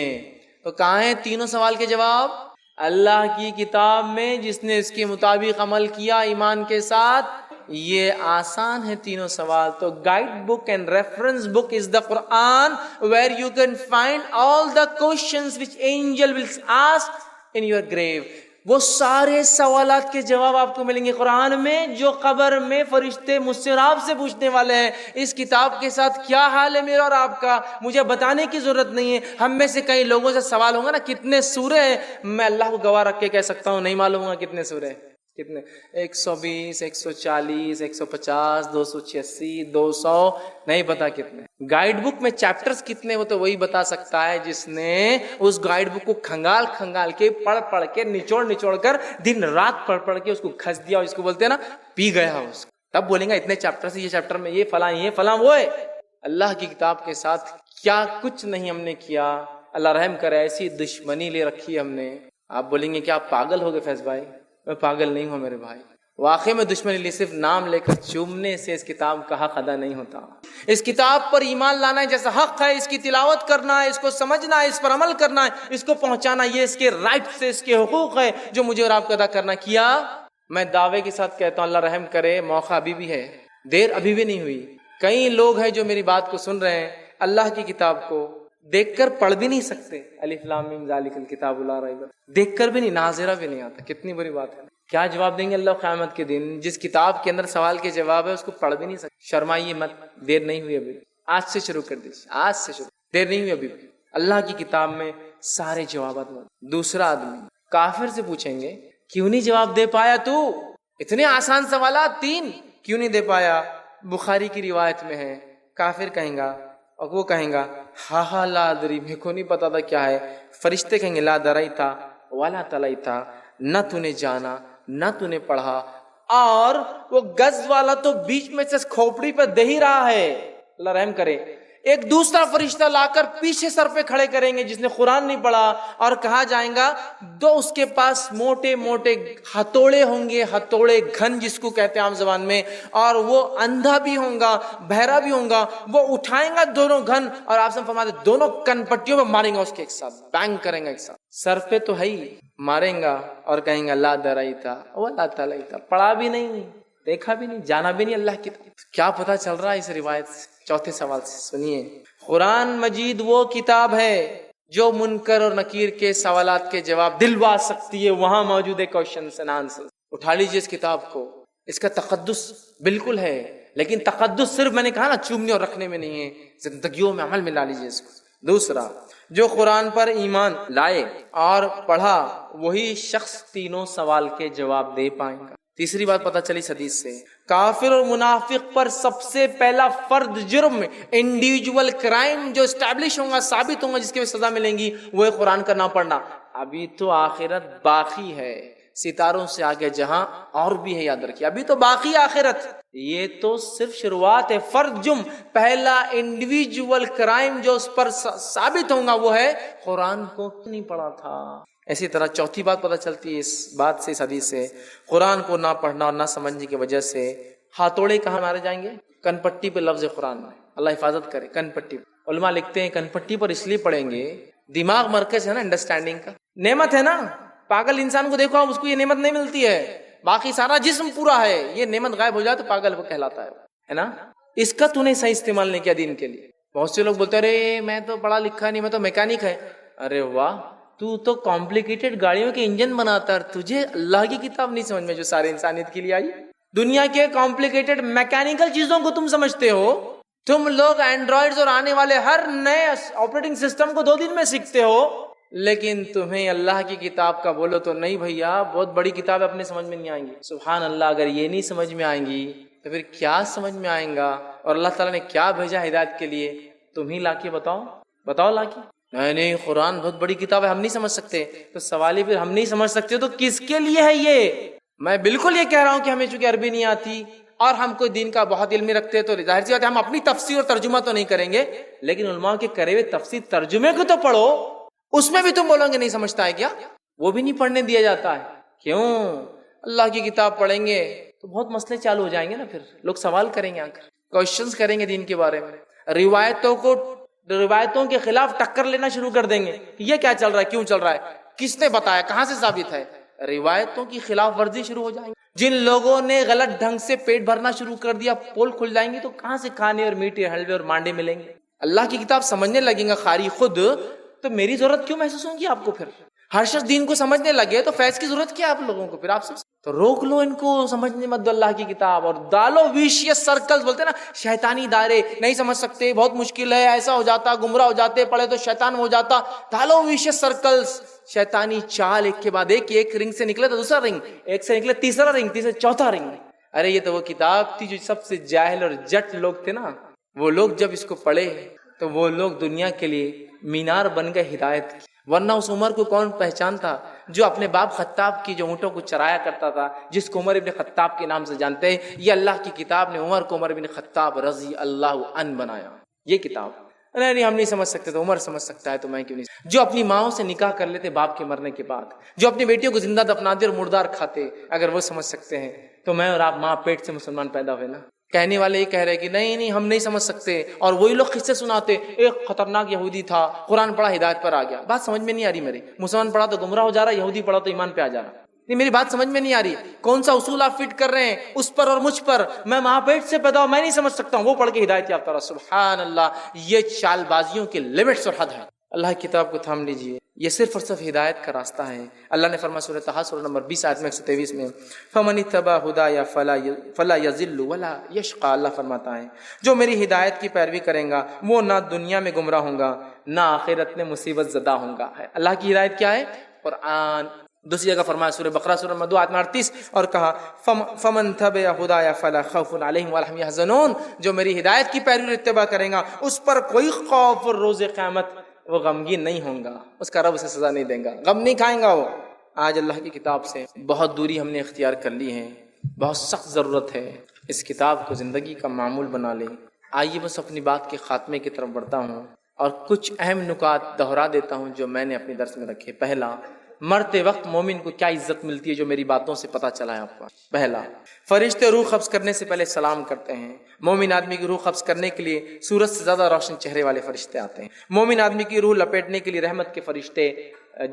تو کہاں ہیں تینوں سوال کے جواب؟ اللہ کی کتاب میں، جس نے اس کے مطابق عمل کیا ایمان کے ساتھ، یہ آسان ہے تینوں سوال. تو guide book and reference book is the Quran where you can find all the questions which angel will ask in your grave. وہ سارے سوالات کے جواب آپ کو ملیں گے قرآن میں جو قبر میں فرشتے مجھ سے اور آپ سے پوچھنے والے ہیں. اس کتاب کے ساتھ کیا حال ہے میرا اور آپ کا مجھے بتانے کی ضرورت نہیں ہے. ہم میں سے کئی لوگوں سے سوال ہوگا نا کتنے سورے ہیں, میں اللہ کو گواہ رکھ کے کہہ سکتا ہوں نہیں معلوم ہوگا کتنے سورے ہیں. کتنے 120 140 150 286 200 نہیں پتا کتنے. گائیڈ بک میں چیپٹرز کتنے وہ تو وہی بتا سکتا ہے جس نے اس گائیڈ بک کو کھنگال کھنگال کے پڑھ کے نچوڑ کر دن رات پڑھ کے اس کو کھس دیا, اور اس کو بولتے ہیں نا پی گیا اس کو. تب بولیں گا اتنے چیپٹر سے یہ چیپٹر میں یہ فلاں وہ ہے. اللہ کی کتاب کے ساتھ کیا کچھ نہیں ہم نے کیا. اللہ رحم کرے ایسی دشمنی لے رکھی ہم نے. آپ بولیں گے کہ آپ پاگل ہو گئے فیض بھائی. میں پاگل نہیں ہوں میرے بھائی, واقعی میں دشمنی لی صرف نام لے کر چومنے سے اس کتاب کا حق ادا نہیں ہوتا. اس کتاب پر ایمان لانا ہے جیسا حق ہے, اس کی تلاوت کرنا ہے, اس کو سمجھنا ہے, اس پر عمل کرنا ہے, اس کو پہنچانا یہ اس کے رائٹ سے اس کے حقوق ہے جو مجھے اور آپ کو ادا کرنا. کیا میں دعوے کے ساتھ کہتا ہوں اللہ رحم کرے موقع ابھی بھی ہے, دیر ابھی بھی نہیں ہوئی. کئی لوگ ہیں جو میری بات کو سن رہے ہیں اللہ کی کتاب کو دیکھ کر پڑھ بھی نہیں سکتے. الف لام میم ذالک الکتاب لا ریب, دیکھ کر بھی نہیں, ناظرہ بھی نہیں آتا. کتنی بڑی بات ہے. کیا جواب دیں گے اللہ قیامت کے دن جس کتاب کے اندر سوال کے جواب ہے اس کو پڑھ بھی نہیں سکتے. شرمائیے مت, دیر نہیں ہوئی ابھی, آج سے شروع کر دیجیے, آج سے شروع, دیر نہیں ہوئی ابھی. اللہ کی کتاب میں سارے جوابات موجود. دوسرا آدمی کافر سے پوچھیں گے کیوں نہیں جواب دے پایا تو, اتنے آسان سوالات 3 کیوں نہیں دے پایا. بخاری کی روایت میں ہے, کافر کہیں گا اور وہ کہیں گا ہاں لا ادری, میرے کو نہیں پتا تھا کیا ہے. فرشتے کہیں گے لا درائتا ولا تلیتا, نہ تو نے جانا نہ تو نے پڑھا. اور وہ گز والا تو بیچ میں سے کھوپڑی پہ دے ہی رہا ہے. اللہ رحم کرے. ایک دوسرا فرشتہ لا کر پیچھے سر پہ کھڑے کریں گے جس نے قرآن نہیں پڑھا, اور کہا جائیں گا دو اس کے پاس موٹے موٹے ہتھوڑے ہوں گے, ہتھوڑے گھن جس کو کہتے ہیں عام زبان میں, اور وہ اندھا بھی ہوں گا بہرا بھی ہوں گا. وہ اٹھائیں گا دونوں گھن اور آپ سے فرماتے دونوں کن پٹیوں میں ماریں گا اس کے ایک ساتھ, بینگ کریں گا ایک ساتھ. سر پہ تو ہے ہی, ماریں گا اور کہیں گا لا درائتا ولا تلیتا, پڑھا بھی نہیں دیکھا بھی نہیں جانا بھی نہیں اللہ کی. کیا پتہ چل رہا ہے اس روایت سے؟ چوتھے سوال سے سنیے, قرآن مجید وہ کتاب ہے جو منکر اور نکیر کے سوالات کے جواب دلوا سکتی ہے. وہاں موجود ہے کوشچنز اینڈ آنسر. اٹھا لیجیے اس کتاب کو. اس کا تقدس بالکل ہے, لیکن تقدس صرف میں نے کہا نا چومنے اور رکھنے میں نہیں ہے, زندگیوں میں عمل میں لا لیجیے اس کو. دوسرا, جو قرآن پر ایمان لائے اور پڑھا وہی شخص تینوں سوال کے جواب دے پائے گا. تیسری بات پتہ چلی حدیث سے, کافر اور منافق پر سب سے پہلا فرد جرم, انڈیویجول کرائم جو اسٹیبلش ہوگا, ثابت ہوگا, جس کے سزا ملیں گی, وہ ہے قرآن کا نہ پڑھنا. ابھی تو آخرت باقی ہے, ستاروں سے آگے جہاں اور بھی ہے, یاد رکھیے ابھی تو باقی آخرت. یہ تو صرف شروعات ہے. فرد جرم, پہلا انڈیویجول کرائم جو اس پر ثابت ہوگا وہ ہے قرآن کو نہیں پڑھا تھا. اسی طرح چوتھی بات پتہ چلتی ہے اس بات سے, اس حدیث سے, قرآن کو نہ پڑھنا اور نہ سمجھنے کی وجہ سے ہاتھوڑے کہاں مارے جائیں گے؟ کن پٹی پہ لفظ قرآن میں, اللہ حفاظت کرے. کن پٹی علماء لکھتے ہیں کن پٹی پر اس لیے پڑھیں گے, دماغ مرکز ہے نا انڈرسٹینڈنگ کا, نعمت ہے نا. پاگل انسان کو دیکھو آپ, اس کو یہ نعمت نہیں ملتی ہے, باقی سارا جسم پورا ہے, یہ نعمت غائب ہو جائے تو پاگل وہ کہلاتا ہے نا. اس کا تو نے صحیح استعمال نہیں کیا دین کے لیے. بہت سے لوگ بولتے ہیں ارے میں تو پڑھا لکھا نہیں, میں تو میکینک ہے. ارے واہ, تو کمپلیکیٹڈ گاڑیوں کے انجن بناتا ہے, تجھے اللہ کی کتاب نہیں سمجھ میں جو سارے انسانیت کے لیے آئی. دنیا کے کمپلیکیٹڈ میکینیکل چیزوں کو تم سمجھتے ہو. تم لوگ اینڈرائڈز اور آنے والے ہر نئے آپریٹنگ سسٹم کو 2 دن میں سیکھتے ہو, لیکن تمہیں اللہ کی کتاب کا بولو تو نہیں بھیا, بہت بڑی کتاب اپنے سمجھ میں نہیں آئیں گی. سبحان اللہ, اگر یہ نہیں سمجھ میں آئیں گی تو پھر کیا سمجھ میں آئیں گا؟ اور اللہ تعالیٰ نے کیا بھیجا ہدایت کے لیے, تم ہی لا کے بتاؤ لا کے. نہیں قرآن بہت بڑی کتاب ہے, ہم نہیں سمجھ سکتے. تو سوال ہی پھر ہم نہیں سمجھ سکتے تو کس کے لیے ہے یہ؟ میں بالکل یہ کہہ رہا ہوں کہ ہمیں چونکہ عربی نہیں آتی اور ہم کوئی دین کا بہت علم رکھتے ہیں تو ظاہر سی بات ہے ہم اپنی تفسیر اور ترجمہ تو نہیں کریں گے, لیکن علماء کے کرے ہوئے تفسیر ترجمے کو تو پڑھو. اس میں بھی تم بولو گے نہیں سمجھتا ہے کیا؟ وہ بھی نہیں پڑھنے دیا جاتا ہے. کیوں؟ اللہ کی کتاب پڑھیں گے تو بہت مسئلے چالو ہو جائیں گے نا, پھر لوگ سوال کریں گے, آ کر کوشچنس کریں گے دین کے بارے میں, روایتوں کے خلاف ٹکر لینا شروع کر دیں گے کہ یہ کیا چل رہا ہے, کیوں چل رہا ہے, کس نے بتایا, کہاں سے ثابت ہے. روایتوں کی خلاف ورزی شروع ہو جائیں گے. جن لوگوں نے غلط ڈھنگ سے پیٹ بھرنا شروع کر دیا، پول کھل جائیں گے تو کہاں سے کھانے اور میٹھے حلوے اور مانڈے ملیں گے؟ اللہ کی کتاب سمجھنے لگیں گا قاری خود تو میری ضرورت کیوں محسوس ہوگی آپ کو؟ پھر ہر شخص دین کو سمجھنے لگے تو فیض کی ضرورت کیا ہے آپ لوگوں کو؟ پھر آپ سب تو روک لو ان کو، سمجھنے مت دو اللہ کی کتاب. اور ڈالو ویشیس سرکلز بولتے ہیں نا، شیطانی دائرے، نہیں سمجھ سکتے، بہت مشکل ہے، ایسا ہو جاتا، گمراہ ہو جاتے، پڑھے تو شیطان ہو جاتا. ڈالو ویشیس سرکلز، شیطانی چال ایک کے بعد ایک رنگ سے نکلے تو دوسرا رنگ، ایک سے نکلے تیسرا رنگ، تیسرا چوتھا رنگ. ارے یہ تو وہ کتاب تھی جو سب سے جاہل اور جٹ لوگ تھے نا، وہ لوگ جب اس کو پڑھے تو وہ لوگ دنیا کے لیے مینار بن گئے ہدایت کی. ورنہ اس عمر کو کون پہچانتا جو اپنے باپ خطاب کی جو اونٹوں کو چرایا کرتا تھا، جس کو عمر ابن خطاب کے نام سے جانتے ہیں. یہ اللہ کی کتاب نے عمر کو عمر ابن خطاب رضی اللہ عنہ بنایا. یہ کتاب نہیں ہم نہیں سمجھ سکتے تو عمر سمجھ سکتا ہے تو میں کیوں نہیں؟ جو اپنی ماؤں سے نکاح کر لیتے باپ کے مرنے کے بعد، جو اپنی بیٹیوں کو زندہ دفناتے اور مردار کھاتے، اگر وہ سمجھ سکتے ہیں تو میں اور آپ ماں پیٹ سے مسلمان پیدا ہوئے نا. کہنے والے یہ کہہ رہے کہ نہیں ہم نہیں سمجھ سکتے، اور وہی لوگ قصے سناتے، ایک خطرناک یہودی تھا، قرآن پڑھا ہدایت پر آ گیا. بات سمجھ میں نہیں آ رہی میری. مسلمان پڑھا تو گمراہ ہو جا رہا، یہودی پڑھا تو ایمان پہ آ جا رہا. نہیں میری بات سمجھ میں نہیں آ رہی. کون سا اصول آپ فٹ کر رہے ہیں اس پر اور مجھ پر؟ میں ماں پیٹ سے پیدا ہوں، میں نہیں سمجھ سکتا ہوں، وہ پڑھ کے ہدایت یافتہ رہا. سبحان اللہ، یہ چال بازیوں کے لمٹس اور حد ہے. اللہ کی کتاب کو تھام لیجئے، یہ صرف اور صرف ہدایت کا راستہ ہے. اللہ نے فرمایا سورۃ طٰہٰ سورہ نمبر 20 آیت میں 123 میں، فَمَنِ اتَّبَعَ هُدَايَ فَلَا يَضِلُّ وَلَا يَشْقَىٰ. اللہ فرماتا ہے جو میری ہدایت کی پیروی کریں گا وہ نہ دنیا میں گمراہ ہوں گا نہ آخرت میں مصیبت زدہ ہوں گا. اللہ کی ہدایت کیا ہے؟ قرآن. دوسری جگہ فرمایا سورہ بقرہ سورہ نمبر 2 آیت 38 اور کہا فَمَنْ تَبِعَ هُدَايَ فَلَا خَوْفٌ عَلَيْهِمْ وَلَا هُمْ يَحْزَنُونَ. جو میری ہدایت کی پیروی اور اتباع کریں گا اس پر کوئی خوف اور روز قیامت وہ غمگین نہیں ہوں گا، اس کا رب اسے سزا نہیں دیں گا، غم نہیں کھائیں گا وہ. آج اللہ کی کتاب سے بہت دوری ہم نے اختیار کر لی ہے، بہت سخت ضرورت ہے اس کتاب کو زندگی کا معمول بنا لیں. آئیے بس اپنی بات کے خاتمے کی طرف بڑھتا ہوں اور کچھ اہم نکات دہرا دیتا ہوں جو میں نے اپنے درس میں رکھے. پہلا، مرتے وقت مومن کو کیا عزت ملتی ہے جو میری باتوں سے پتہ چلا ہے آپ کو. پہلا، فرشتے روح قبض کرنے سے پہلے سلام کرتے ہیں. مومن آدمی کی روح قبض کرنے کے لیے سورج سے زیادہ روشن چہرے والے فرشتے آتے ہیں. مومن آدمی کی روح لپیٹنے کے لیے رحمت کے فرشتے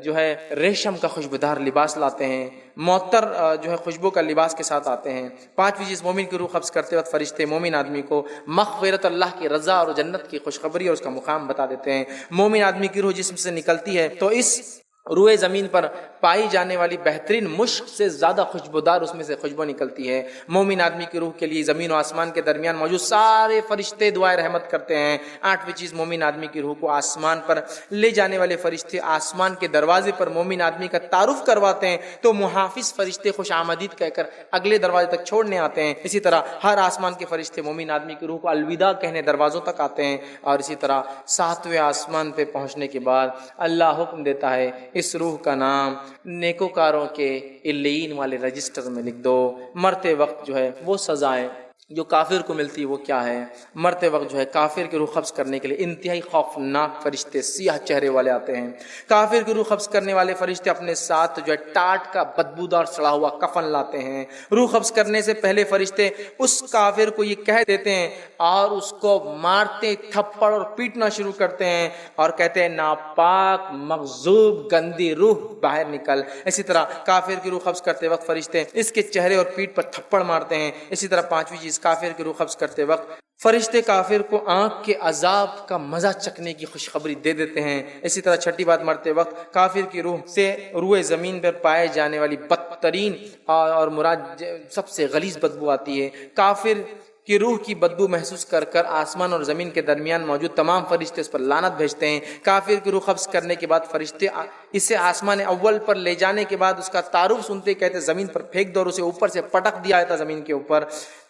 جو ہے ریشم کا خوشبودار لباس لاتے ہیں، معطر جو ہے خوشبو کا لباس کے ساتھ آتے ہیں. پانچویں چیز، مومن کی روح قبض کرتے وقت فرشتے مومن آدمی کو مغفرت اللہ کی رضا اور جنت کی خوشخبری اور اس کا مقام بتا دیتے ہیں. مومن آدمی کی روح جسم سے نکلتی ہے تو اس روئے زمین پر پائی جانے والی بہترین مشک سے زیادہ خوشبودار اس میں سے خوشبو نکلتی ہے. مومن آدمی کی روح کے لیے زمین و آسمان کے درمیان موجود سارے فرشتے دعائے رحمت کرتے ہیں. آٹھویں چیز، مومن آدمی کی روح کو آسمان پر لے جانے والے فرشتے آسمان کے دروازے پر مومن آدمی کا تعارف کرواتے ہیں تو محافظ فرشتے خوش آمدید کہہ کر اگلے دروازے تک چھوڑنے آتے ہیں. اسی طرح ہر آسمان کے فرشتے مومن آدمی کی روح کو الوداع کہنے دروازوں تک آتے ہیں. اور اسی طرح ساتویں آسمان پہ پہنچنے کے بعد اللہ حکم دیتا ہے اس روح کا نام نیکوکاروں کے علیین والے رجسٹر میں لکھ دو. مرتے وقت جو ہے وہ سزائیں جو کافر کو ملتی وہ کیا ہے؟ مرتے وقت جو ہے کافر کی روح قبض کرنے کے لیے انتہائی خوفناک فرشتے سیاہ چہرے والے آتے ہیں. کافر کی روح قبض کرنے والے فرشتے اپنے ساتھ جو ہے ٹاٹ کا بدبودار سڑا ہوا کفن لاتے ہیں. روح قبض کرنے سے پہلے فرشتے اس کافر کو یہ کہہ دیتے ہیں اور اس کو مارتے تھپڑ اور پیٹنا شروع کرتے ہیں اور کہتے ہیں ناپاک مغضوب گندی روح باہر نکل. اسی طرح کافر کی روح قبض کرتے وقت فرشتے اس کے چہرے اور پیٹھ پر تھپڑ مارتے ہیں. اسی طرح پانچویں چیز، کافر کی روح قبض کرتے وقت فرشتے کافر کو آنکھ کے عذاب کا مزہ چکھنے کی خوشخبری دے دیتے ہیں. اسی طرح چھٹی بات، مرتے وقت کافر کی روح سے روئے زمین پر پائے جانے والی بدترین اور مراد سب سے غلیظ بدبو آتی ہے. کافر کی روح کی بدبو محسوس کر کر آسمان اور زمین کے درمیان موجود تمام فرشتے اس پر لعنت بھیجتے ہیں. کافر کی روح قبض کرنے کے بعد فرشتے اسے آسمان اول پر لے جانے کے بعد اس کا تعارف سنتے کہتے زمین پر پھینک دو اور اسے اوپر سے پٹک دیا جاتا زمین کے اوپر.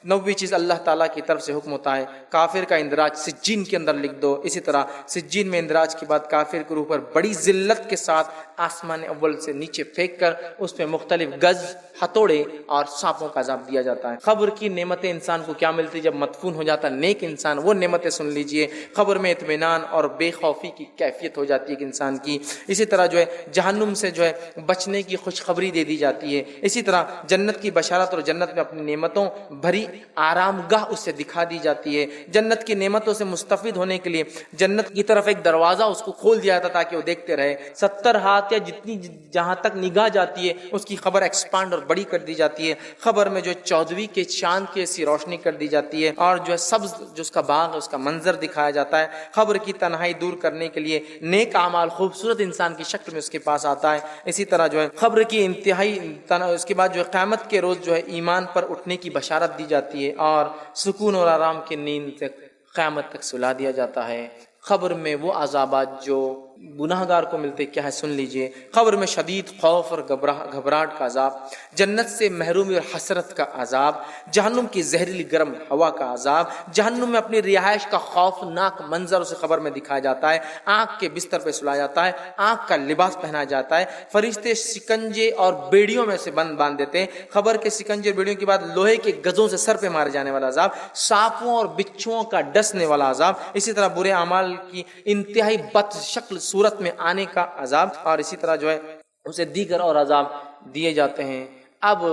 نویں چیز، اللہ تعالیٰ کی طرف سے حکم ہوتا ہے کافر کا اندراج سجین کے اندر لکھ دو. اسی طرح سجین میں اندراج کے بعد کافر کی روح پر بڑی ذلت کے ساتھ آسمان اول سے نیچے پھینک کر اس میں مختلف گز، ہتھوڑے اور سانپوں کا عذاب دیا جاتا ہے. قبر کی نعمتیں انسان کو کیا ملتی جب مدفون ہو جاتا نیک انسان؟ وہ نعمتیں سن لیجئے. قبر میں اطمینان اور بے خوفی کی کیفیت ہو جاتی ہے ایک انسان کی. اسی طرح جو ہے جہنم سے جو ہے بچنے کی خوشخبری دے دی جاتی ہے۔ اسی طرح جنت کی بشارت اور جنت میں اپنی نعمتوں بھری آرام گاہ اس سے دکھا دی جاتی ہے۔ جنت کی نعمتوں سے مستفید ہونے کے لیے جنت کی طرف ایک دروازہ اس کو کھول دیا جاتا تاکہ وہ دیکھتے رہے۔ 70 ہاتھ یا جتنی جہاں تک نگاہ جاتی ہے اس کی خبر ایکسپانڈ اور بڑی کر دی جاتی ہے۔ خبر میں جو 14ویں کے چاند کی ایسی روشنی کر دی جاتی ہے اور جو ہے سبز جو اس کا باغ ہے اس کا منظر دکھایا جاتا ہے۔ خبر کی تنہائی دور کرنے کے لیے نیک اعمال خوبصورت انسان کی شکل میں اس کے پاس آتا ہے۔ اسی طرح جو ہے خبر کی انتہائی اس کے بعد جو ہے قیامت کے روز جو ہے ایمان پر اٹھنے کی بشارت دی جاتی ہے اور سکون اور آرام کی نیند تک قیامت تک سلا دیا جاتا ہے۔ خبر میں وہ عذابات جو گناہگار کو ملتے کیا ہے سن لیجئے۔ خبر میں شدید خوف اور گھبراہٹ کا عذاب، جنت سے محرومی اور حسرت کا عذاب، جہنم کی زہریلی گرم ہوا کا عذاب، جہنم میں اپنی رہائش کا خوفناک منظر اسے خبر میں دکھایا جاتا ہے۔ آنکھ کے بستر پہ سلایا جاتا ہے، آنکھ کا لباس پہنا جاتا ہے، فرشتے سکنجے اور بیڑیوں میں سے باندھ دیتے ہیں۔ خبر کے سکنجے اور بیڑیوں کے بعد لوہے کے گزوں سے سر پہ مارے جانے والا عذاب، سانپوں اور بچھوؤں کا ڈسنے والا عذاب، اسی طرح برے اعمال کی انتہائی بد شکل صورت میں آنے کا عذاب، اور اسی طرح جو ہے اسے دیگر اور عذاب دیے جاتے ہیں۔ اب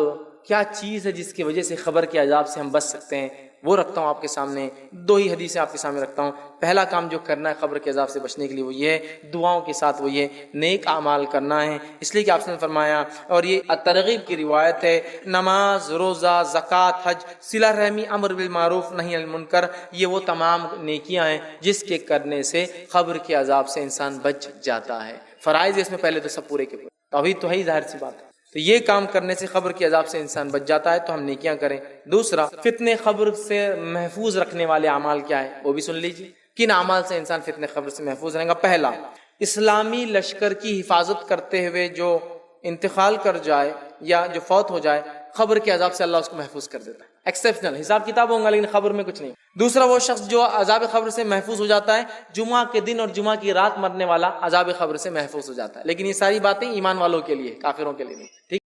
کیا چیز ہے جس کی وجہ سے خبر کے عذاب سے ہم بچ سکتے ہیں، وہ رکھتا ہوں آپ کے سامنے۔ 2 ہی حدیثیں آپ کے سامنے رکھتا ہوں۔ پہلا کام جو کرنا ہے خبر کے عذاب سے بچنے کے لیے وہ یہ ہے، دعاؤں کے ساتھ وہ یہ نیک اعمال کرنا ہے۔ اس لیے کہ آپ نے فرمایا، اور یہ ترغیب کی روایت ہے، نماز، روزہ، زکوٰۃ، حج، صلہ رحمی، امر بالمعروف نہی عن المنکر، یہ وہ تمام نیکیاں ہیں جس کے کرنے سے خبر کے عذاب سے انسان بچ جاتا ہے۔ فرائض اس میں پہلے تو سب پورے کے پورے، توحید تو ہے ہی، ظاہر سی بات ہے۔ تو یہ کام کرنے سے خبر کے عذاب سے انسان بچ جاتا ہے، تو ہم نیکیاں کریں۔ دوسرا، فتنے خبر سے محفوظ رکھنے والے اعمال کیا ہے وہ بھی سن لیجیے۔ کن اعمال سے انسان فتنے خبر سے محفوظ رہے گا؟ پہلا، اسلامی لشکر کی حفاظت کرتے ہوئے جو انتقال کر جائے یا جو فوت ہو جائے، خبر کے عذاب سے اللہ اس کو محفوظ کر دیتا ہے۔ ایکسیپشنل حساب کتاب ہوں گا لیکن خبر میں کچھ نہیں۔ دوسرا، وہ شخص جو عذاب خبر سے محفوظ ہو جاتا ہے، جمعہ کے دن اور جمعہ کی رات مرنے والا عذاب خبر سے محفوظ ہو جاتا ہے۔ لیکن یہ ساری باتیں ایمان والوں کے لیے، کافروں کے لیے نہیں، ٹھیک۔